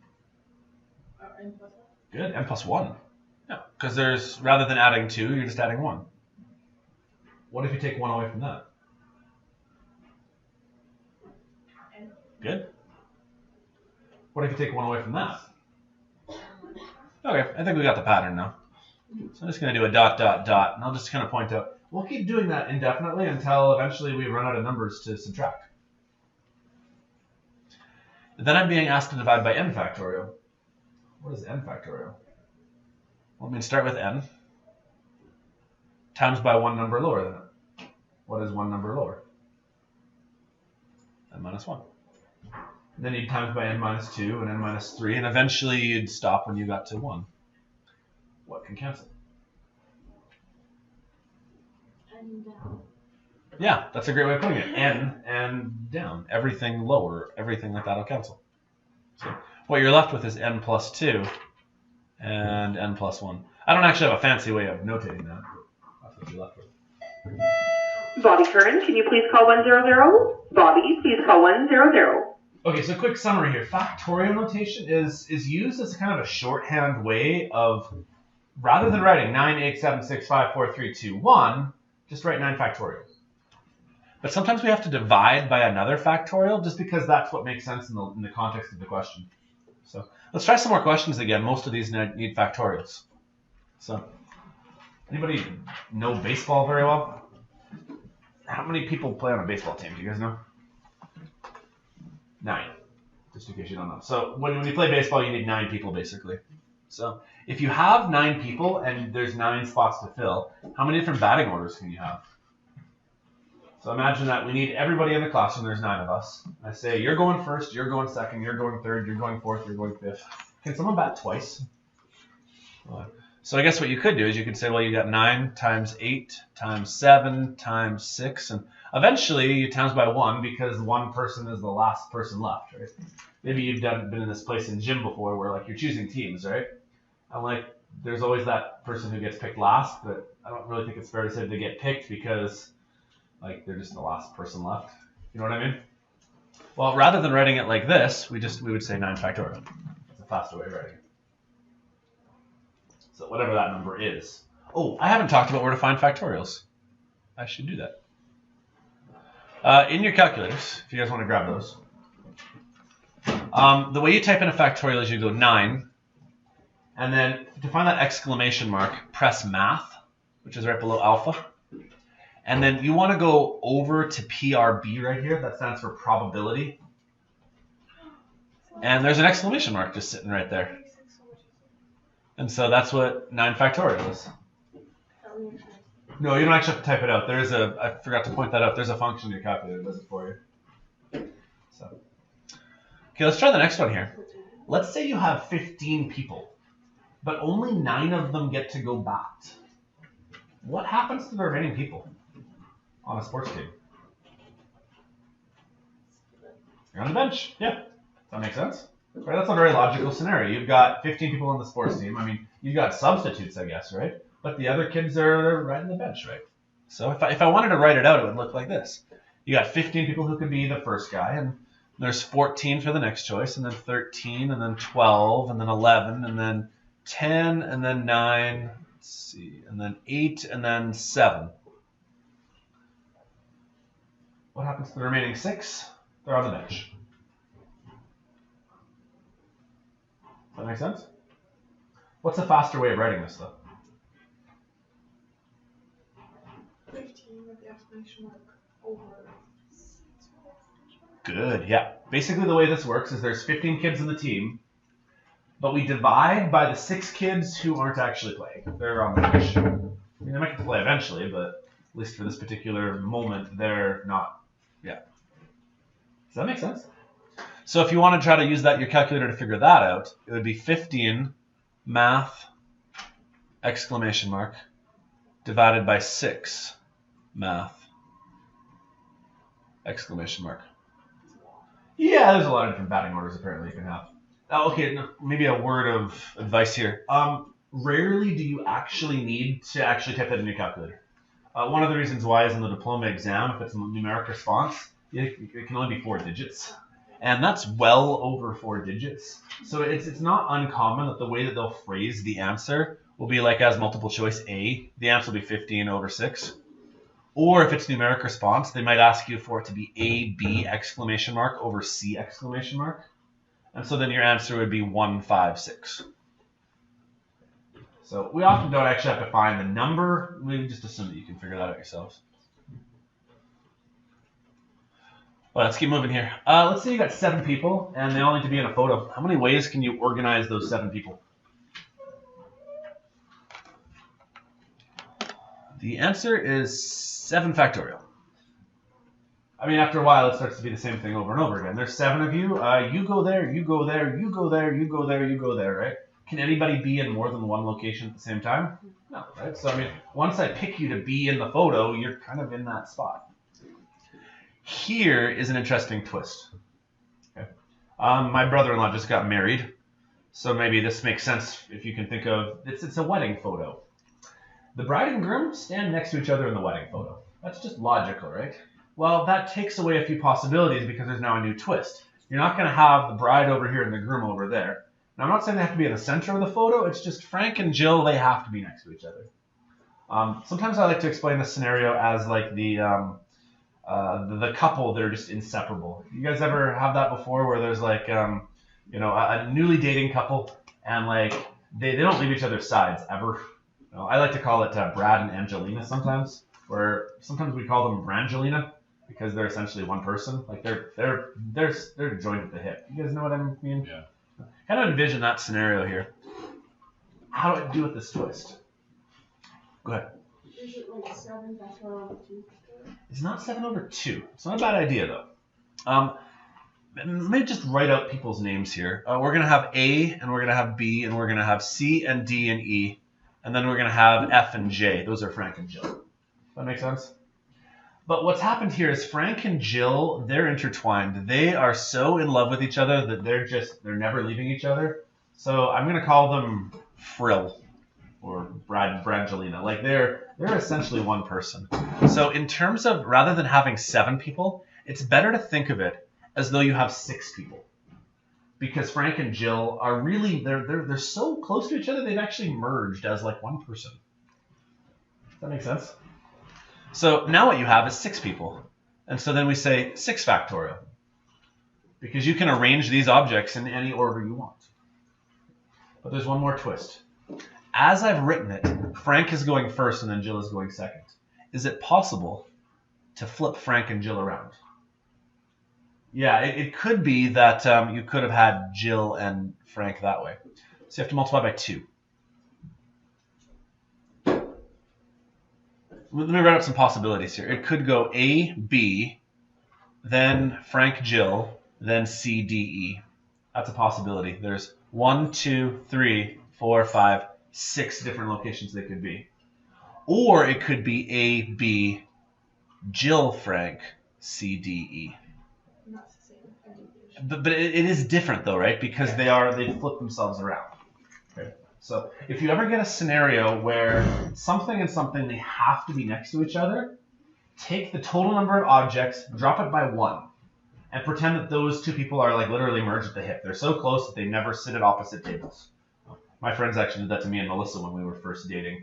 plus 1. Good, n plus 1. Yeah, because there's, rather than adding 2, you're just adding 1. What if you take 1 away from that? N. Good. What if you take 1 away from that? Okay, I think we got the pattern now. So I'm just going to do a dot, dot, dot, and I'll just kind of point out. We'll keep doing that indefinitely until eventually we run out of numbers to subtract. And then I'm being asked to divide by n factorial. What is n factorial? Well, it means start with n times by one number lower than it. What is one number lower? N minus 1. And then you'd times by n minus 2 and n minus 3, and eventually you'd stop when you got to 1. What can cancel? N down. Yeah, that's a great way of putting it. N and down. Everything lower, everything like that will cancel. So what you're left with is n plus 2 and n plus 1. I don't actually have a fancy way of notating that, but that's what you're left with. Bobby Curran, can you please call 100? Bobby, please call 100. Okay, so quick summary here. Factorial notation is used as kind of a shorthand way of, rather than writing 9, 8, 7, 6, 5, 4, 3, 2, 1, just write 9 factorial. But sometimes we have to divide by another factorial just because that's what makes sense in the context of the question. So let's try some more questions again. Most of these need factorials. So anybody know baseball very well? How many people play on a baseball team? Do you guys know? 9, just in case you don't know. So when you play baseball, you need 9 people basically. So if you have 9 people and there's 9 spots to fill, how many different batting orders can you have? So imagine that we need everybody in the classroom. There's 9 of us. I say, you're going first, you're going second, you're going third, you're going fourth, you're going fifth. Can someone bat twice? So I guess what you could do is you could say, well, you got 9 times 8 times 7 times 6, and eventually you times by 1 because one person is the last person left, right? Maybe you've been in this place in gym before where like you're choosing teams, right? And like there's always that person who gets picked last, but I don't really think it's fair to say they get picked because like they're just the last person left. You know what I mean? Well, rather than writing it like this, we would say 9 factorial. That's a faster way of writing it. So whatever that number is. Oh, I haven't talked about where to find factorials. I should do that. In your calculators, if you guys want to grab those, the way you type in a factorial is you go 9, and then to find that exclamation mark, press math, which is right below alpha. And then you want to go over to PRB right here. That stands for probability. And there's an exclamation mark just sitting right there. And so that's what 9 factorial is. No, you don't actually have to type it out. There's a, I forgot to point that out. There's a function in your calculator that does it for you. So, okay, let's try the next one here. Let's say you have 15 people, but only 9 of them get to go bat. What happens to the remaining people on a sports team? You're on the bench. Yeah. Does that make sense? Right, that's a very logical scenario. You've got 15 people on the sports team. I mean, you've got substitutes, I guess, right? But the other kids are right on the bench, right? So if I wanted to write it out, it would look like this. You got 15 people who could be the first guy, and there's 14 for the next choice, and then 13, and then 12, and then 11, and then 10, and then 9, let's see, and then 8, and then 7. What happens to the remaining 6? They're on the bench. Does that make sense? What's a faster way of writing this, though? 15 with the exclamation mark over. Good, yeah. Basically the way this works is there's 15 kids in the team, but we divide by the 6 kids who aren't actually playing. They're on the bench. I mean, they might get to play eventually, but at least for this particular moment, they're not. Yeah. Does that make sense? So if you want to try to use that your calculator to figure that out, it would be 15 math exclamation mark divided by 6 math exclamation mark. Yeah, there's a lot of different batting orders apparently you can have. Okay, maybe a word of advice here. Rarely do you actually need to actually type that in your calculator. One of the reasons why is in the diploma exam, if it's a numeric response, it can only be 4 digits. And that's well over 4 digits. So it's not uncommon that the way that they'll phrase the answer will be like as multiple choice A. The answer will be 15 over 6. Or if it's numeric response, they might ask you for it to be A, B, exclamation mark over C, exclamation mark. And so then your answer would be 1, 5, 6. So we often don't actually have to find the number. We just assume that you can figure that out yourselves. Well, let's keep moving here. Let's say you got 7 people, and they all need to be in a photo. How many ways can you organize those 7 people? The answer is 7 factorial. I mean, after a while, it starts to be the same thing over and over again. There's 7 of you. You go there, you go there, you go there, you go there, you go there, right? Can anybody be in more than one location at the same time? No, right? So, I mean, once I pick you to be in the photo, you're kind of in that spot. Here is an interesting twist. Okay. My brother-in-law just got married, so maybe this makes sense if you can think of, it's a wedding photo. The bride and groom stand next to each other in the wedding photo. That's just logical, right? Well, that takes away a few possibilities because there's now a new twist. You're not going to have the bride over here and the groom over there. Now, I'm not saying they have to be in the center of the photo. It's just Frank and Jill, they have to be next to each other. Sometimes I like to explain this scenario as like the couple, they're just inseparable. You guys ever have that before where there's like, you know, a newly dating couple and like they don't leave each other's sides ever. You know, I like to call it Brad and Angelina sometimes, where sometimes we call them Brangelina because they're essentially one person. Like they're joined at the hip. You guys know what I mean? Yeah. Kind of envision that scenario here. How do I do with this twist? Go ahead. Is it like 7 factorial over 2? It's not 7 over 2. It's not a bad idea, though. Let me just write out people's names here. We're going to have A, and we're going to have B, and we're going to have C and D and E, and then we're going to have F and J. Those are Frank and Jill. Does that make sense? But what's happened here is Frank and Jill, they're intertwined. They are so in love with each other that they're never leaving each other. So I'm going to call them Frill or Brangelina. Like they're essentially one person. So in terms of rather than having 7 people, it's better to think of it as though you have 6 people. Because Frank and Jill are really they're so close to each other they've actually merged as like one person. Does that make sense? So now what you have is 6 people. And so then we say 6 factorial. Because you can arrange these objects in any order you want. But there's one more twist. As I've written it, Frank is going first and then Jill is going second. Is it possible to flip Frank and Jill around? Yeah, it could be that you could have had Jill and Frank that way. So you have to multiply by 2. Let me write up some possibilities here. It could go A, B, then Frank, Jill, then C, D, E. That's a possibility. There's 1, 2, 3, 4, 5, 6 different locations they could be. Or it could be A, B, Jill, Frank, C, D, E. Not the same. But it is different though, right? Because they flip themselves around. Okay. So if you ever get a scenario where something and something, they have to be next to each other, take the total number of objects, drop it by 1, and pretend that those two people are like literally merged at the hip. They're so close that they never sit at opposite tables. My friends actually did that to me and Melissa when we were first dating.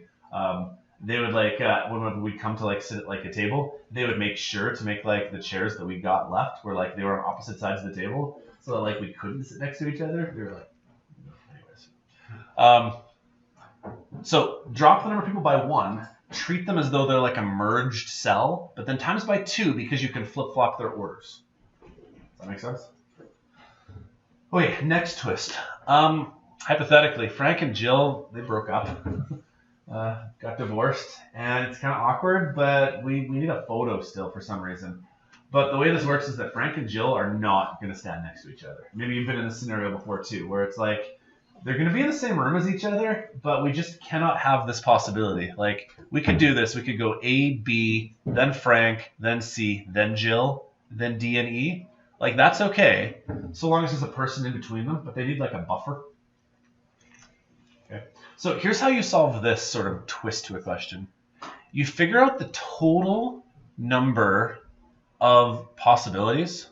They would like when we'd come to like sit at like a table, they would make sure to make like the chairs that we got left were like they were on opposite sides of the table, so that like we couldn't sit next to each other. We were like, anyways. So drop the number of people by 1, treat them as though they're like a merged cell, but then times by 2 because you can flip flop their orders. Does that make sense? Okay, next twist. Hypothetically, Frank and Jill, they broke up. Got divorced, and it's kind of awkward, but we need a photo still for some reason. But the way this works is that Frank and Jill are not going to stand next to each other. Maybe you've been in this scenario before too, where it's like they're going to be in the same room as each other, but we just cannot have this possibility. Like, we could do this. We could go A, B, then Frank, then C, then Jill, then D and E. Like, that's okay, so long as there's a person in between them, but they need like a buffer. Okay. So here's how you solve this sort of twist to a question. You figure out the total number of possibilities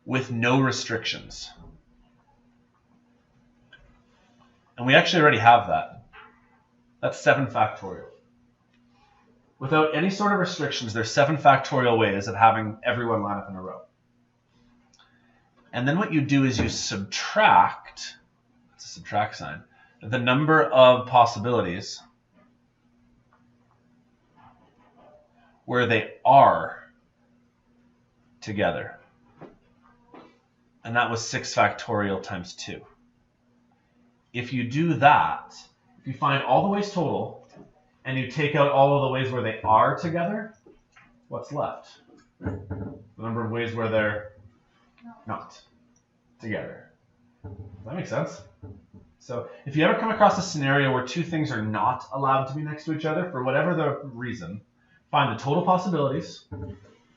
with no restrictions. And we actually already have that. That's 7 factorial. Without any sort of restrictions, there's 7 factorial ways of having everyone line up in a row. And then what you do is you subtract, it's a subtract sign, the number of possibilities where they are together. And that was 6 factorial times 2. If you do that, if you find all the ways total, and you take out all of the ways where they are together, what's left? The number of ways where they're not together. Does that make sense? So if you ever come across a scenario where two things are not allowed to be next to each other for whatever the reason, find the total possibilities,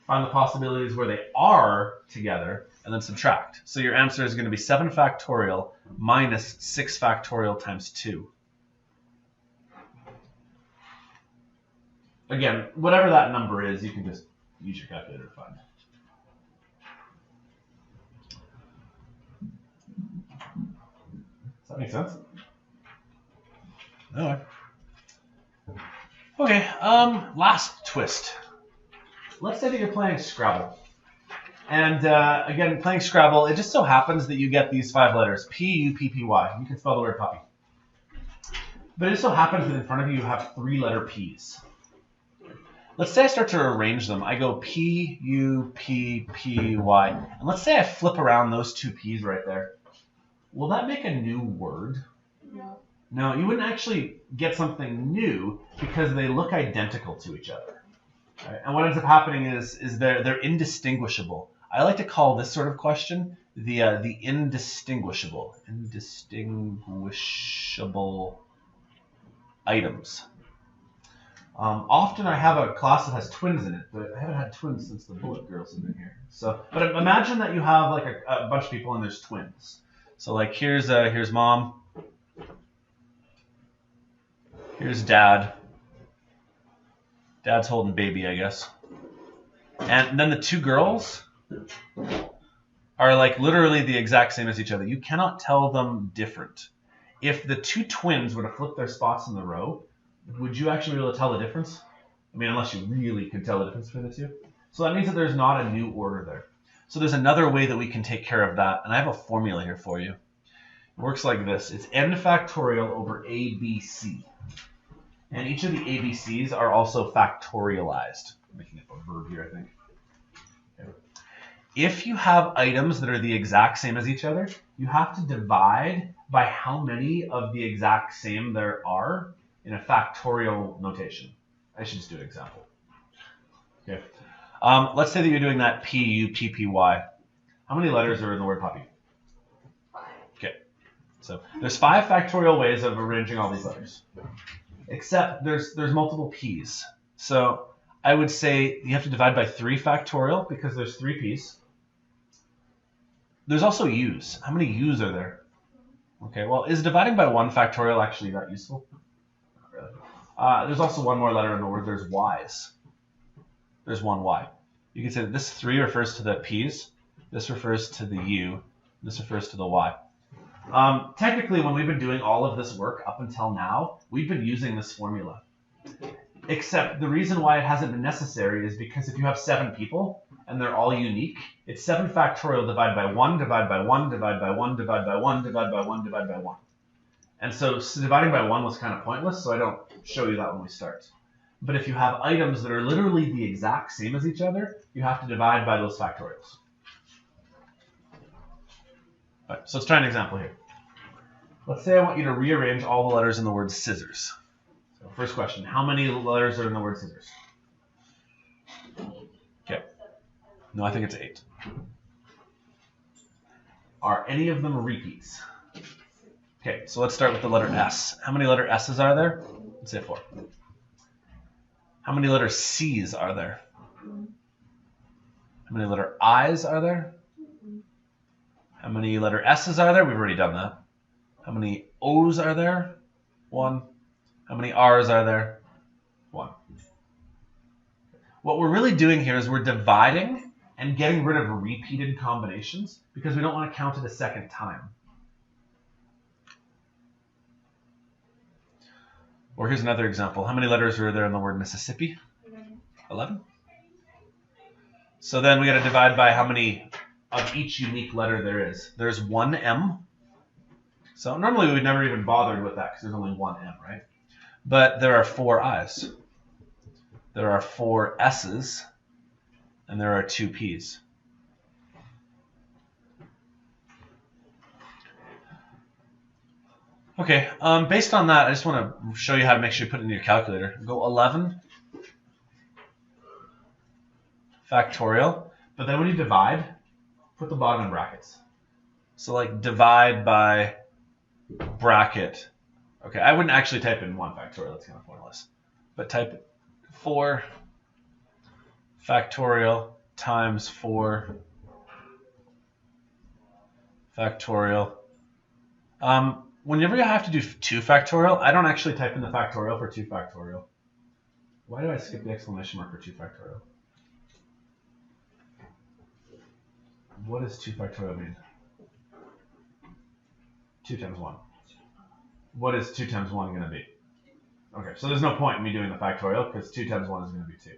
find the possibilities where they are together, and then subtract. So your answer is going to be 7 factorial minus 6 factorial times 2. Again, whatever that number is, you can just use your calculator to find. Does that make sense? No. Okay, last twist. Let's say that you're playing Scrabble. And again, playing Scrabble, it just so happens that you get these 5 letters, P-U-P-P-Y. You can spell the word puppy. But it just so happens that in front of you have 3-letter P's. Let's say I start to arrange them. I go P-U-P-P-Y. And let's say I flip around those 2 P's right there. Will that make a new word? No. No, you wouldn't actually get something new because they look identical to each other. Right? And what ends up happening is they're indistinguishable. I like to call this sort of question the indistinguishable items. Often I have a class that has twins in it, but I haven't had twins since the Bullet Girls have been here. So, but imagine that you have like a bunch of people and there's twins. So like here's mom, here's dad. Dad's holding baby, I guess. And then the 2 girls are like literally the exact same as each other. You cannot tell them different. If the 2 twins were to flip their spots in the row, would you actually be able to tell the difference? I mean, unless you really could tell the difference between the two. So that means that there's not a new order there. So there's another way that we can take care of that, and I have a formula here for you. It works like this. It's n factorial over ABC. And each of the ABCs are also factorialized. I'm making up a verb here, I think. Okay. If you have items that are the exact same as each other, you have to divide by how many of the exact same there are in a factorial notation. I should just do an example. Okay. Let's say that you're doing that P-U-P-P-Y. How many letters are in the word puppy? 5. Okay. So there's 5 factorial ways of arranging all these letters. Except there's multiple P's. So I would say you have to divide by 3 factorial because there's 3 P's. There's also U's. How many U's are there? Okay, well, is dividing by 1 factorial actually that useful? Not really. There's also one more letter in the word. There's Y's. There's 1 Y. You can say that this 3 refers to the P's. This refers to the U. This refers to the Y. Technically, when we've been doing all of this work up until now, we've been using this formula. Except the reason why it hasn't been necessary is because if you have 7 people and they're all unique, it's 7 factorial divided by 1, divided by 1, divided by 1, divided by 1, divided by 1, divided by 1. And so dividing by 1 was kind of pointless, so I don't show you that when we start. But if you have items that are literally the exact same as each other, you have to divide by those factorials. All right, so let's try an example here. Let's say I want you to rearrange all the letters in the word scissors. So first question, how many letters are in the word scissors? Okay. No, I think it's 8. Are any of them repeats? Okay, so let's start with the letter S. How many letter S's are there? Let's say 4. How many letter C's are there? How many letter I's are there? How many letter S's are there? We've already done that. How many O's are there? 1. How many R's are there? 1. What we're really doing here is we're dividing and getting rid of repeated combinations because we don't want to count it a second time. Or here's another example. How many letters are there in the word Mississippi? 11. So then we got to divide by how many of each unique letter there is. There's 1 M. So normally we would never even bothered with that because there's only 1 M, right? But there are 4 I's. There are 4 S's. And there are 2 P's. Okay, based on that, I just want to show you how to make sure you put it in your calculator. Go 11 factorial, but then when you divide, put the bottom in brackets. So like divide by bracket. Okay, I wouldn't actually type in 1 factorial, that's kind of pointless. But type 4 factorial times 4 factorial. Whenever you have to do 2 factorial, I don't actually type in the factorial for 2 factorial. Why do I skip the exclamation mark for 2 factorial? What does 2 factorial mean? 2 times 1. What is 2 times 1 going to be? Okay, so there's no point in me doing the factorial because 2 times 1 is going to be 2.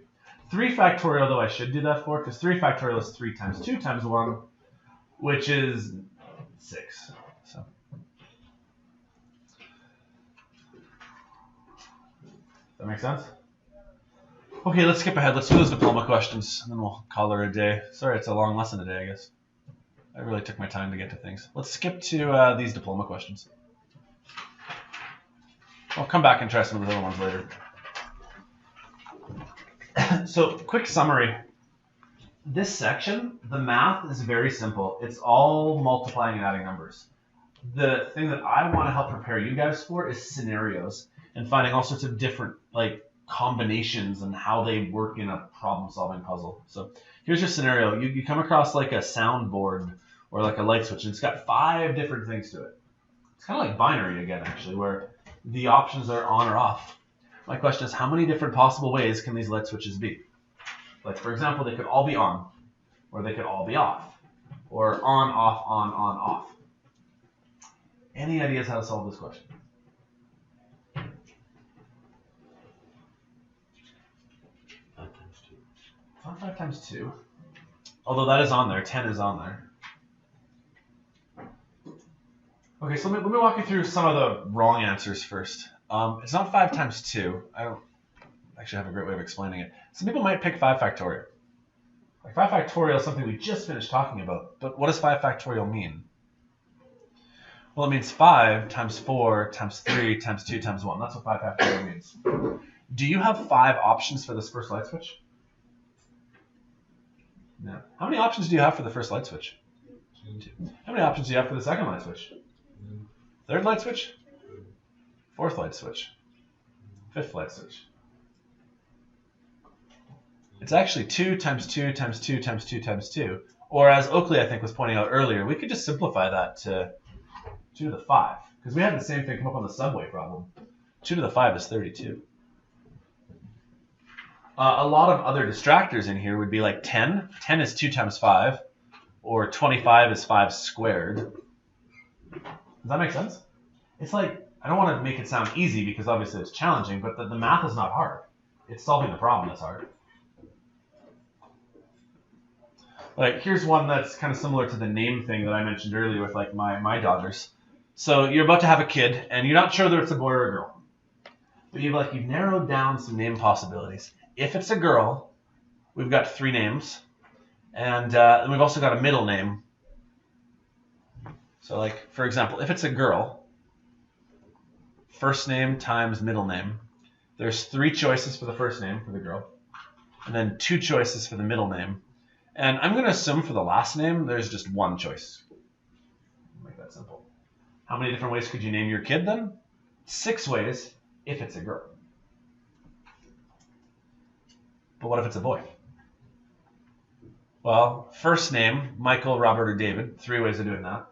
3 factorial, though, I should do that for because 3 factorial is 3 times 2 times 1, which is 6. So. That make sense? Okay, let's skip ahead. Let's do those diploma questions, and then we'll call her a day. Sorry, it's a long lesson today, I guess. I really took my time to get to things. Let's skip to these diploma questions. I'll come back and try some of the other ones later. So, quick summary. This section, the math is very simple. It's all multiplying and adding numbers. The thing that I want to help prepare you guys for is scenarios and finding all sorts of different combinations and how they work in a problem-solving puzzle. So here's your scenario. You come across like a soundboard or like a light switch, and it's got 5 different things to it. It's kind of like binary again, actually, where the options are on or off. My question is, how many different possible ways can these light switches be? Like, for example, they could all be on, or they could all be off, or on, off, on, off. Any ideas how to solve this question? not 5 times 2. Although that is on there. 10 is on there. Okay, so let me walk you through some of the wrong answers first. It's not 5 times 2. I don't actually have a great way of explaining it. Some people might pick 5 factorial. Like 5 factorial is something we just finished talking about. But what does 5 factorial mean? Well, it means 5 times 4 times 3 times 2 times 1. That's what 5 factorial means. Do you have 5 options for this first light switch? No. How many options do you have for the first light switch? 2. How many options do you have for the second light switch? Third light switch? Fourth light switch? Fifth light switch? It's actually 2 times 2 times 2 times 2 times 2. Or as Oakley, I think, was pointing out earlier, we could just simplify that to 2 to the 5. Because we had the same thing come up on the subway problem. 2 to the 5 is 32. A lot of other distractors in here would be like 10. 10 is 2 times 5. Or 25 is 5 squared. Does that make sense? It's like, I don't want to make it sound easy because obviously it's challenging, but the math is not hard. It's solving the problem that's hard. Like, here's one that's kind of similar to the name thing that I mentioned earlier with like my daughters. So you're about to have a kid, and you're not sure whether it's a boy or a girl. But you've narrowed down some name possibilities. If it's a girl, we've got 3 names. And we've also got a middle name. So like, for example, if it's a girl, first name times middle name, there's 3 choices for the first name for the girl, and then 2 choices for the middle name. And I'm going to assume for the last name, there's just 1 choice. Make that simple. How many different ways could you name your kid then? 6 ways if it's a girl. But what if it's a boy? Well, first name, Michael, Robert, or David. 3 ways of doing that.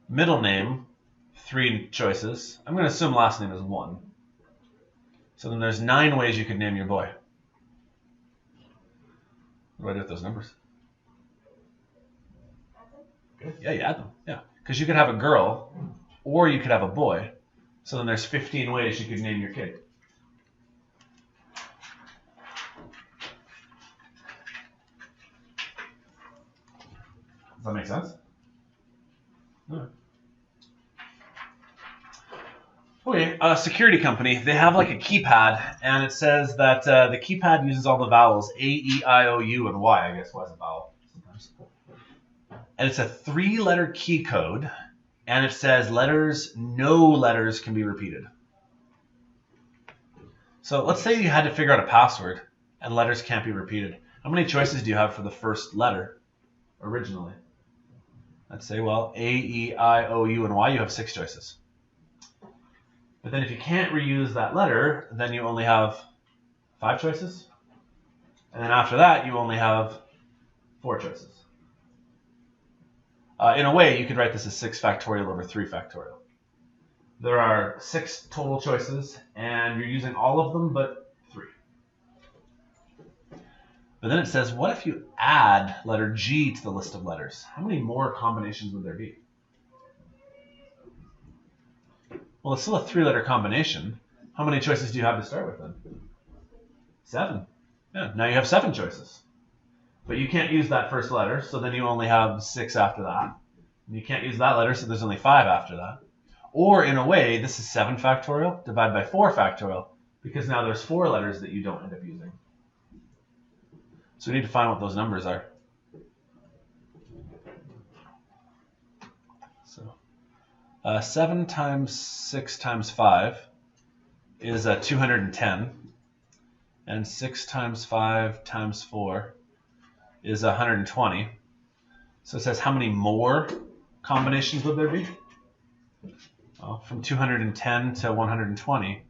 Middle name, 3 choices. I'm going to assume last name is 1. So then there's 9 ways you could name your boy. What do I do with those numbers? Good. Yeah, you add them. Yeah, because you could have a girl or you could have a boy. So then there's 15 ways you could name your kid. Does that make sense? Yeah. Okay, a security company, they have like a keypad, and it says that the keypad uses all the vowels A, E, I, O, U, and Y. I guess Y is a vowel sometimes. And it's a 3-letter key code, and it says no letters can be repeated. So let's say you had to figure out a password, and letters can't be repeated. How many choices do you have for the first letter originally? Let's say, well, A, E, I, O, U, and Y, you have 6 choices. But then if you can't reuse that letter, then you only have 5 choices. And then after that, you only have 4 choices. In a way, you could write this as 6 factorial over 3 factorial. There are 6 total choices, and you're using all of them but 3. But then it says, what if you add letter G to the list of letters? How many more combinations would there be? Well, it's still a 3-letter combination. How many choices do you have to start with then? 7. Yeah, now you have 7 choices. But you can't use that first letter, so then you only have 6 after that. And you can't use that letter, so there's only 5 after that. Or in a way, this is 7 factorial divided by 4 factorial, because now there's 4 letters that you don't end up using. So we need to find what those numbers are. So 7 times 6 times 5 is 210. And 6 times 5 times 4 is 120. So it says how many more combinations would there be? Well, from 210 to 120,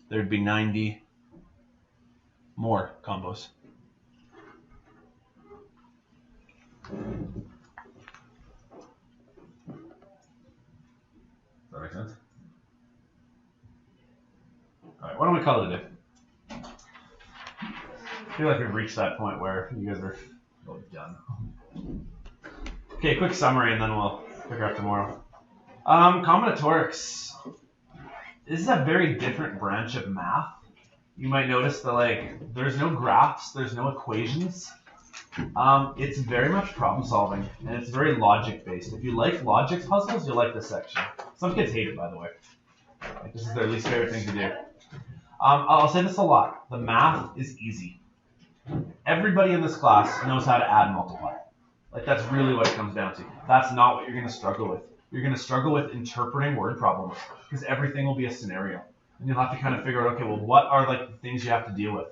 there'd be 90 more combos. Does that make sense? All right, why don't we call it a day? I feel like we've reached that point where you guys are done. Okay, quick summary, and then we'll pick her up tomorrow. Combinatorics. This is a very different branch of math you might notice that like there's no graphs, there's no equations. It's very much problem solving, and it's very logic based. If you like logic puzzles, you'll like this section. Some kids hate it, by the way. Like, this is their least favorite thing to do. I'll say this a lot. The math is easy. Everybody in this class knows how to add and multiply. Like, that's really what it comes down to. That's not what you're going to struggle with. You're going to struggle with interpreting word problems, because everything will be a scenario. And you'll have to kind of figure out, okay, well, what are like the things you have to deal with?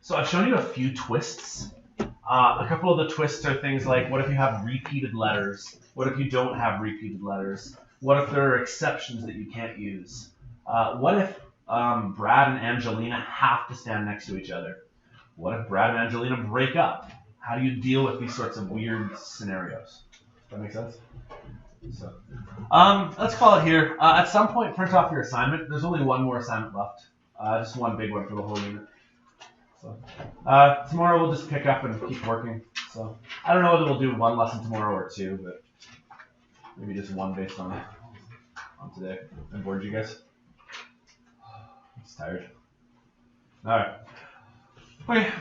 So I've shown you a few twists. A couple of the twists are things like, what if you have repeated letters? What if you don't have repeated letters? What if there are exceptions that you can't use? What if Brad and Angelina have to stand next to each other? What if Brad and Angelina break up? How do you deal with these sorts of weird scenarios? Does that make sense? So, let's call it here. At some point, print off your assignment. There's only one more assignment left. Just one big one for the whole unit. So, tomorrow we'll just pick up and keep working. So, I don't know whether we'll do one lesson tomorrow or two, but maybe just one based on today. I bored you guys? I'm just tired. All right. Okay.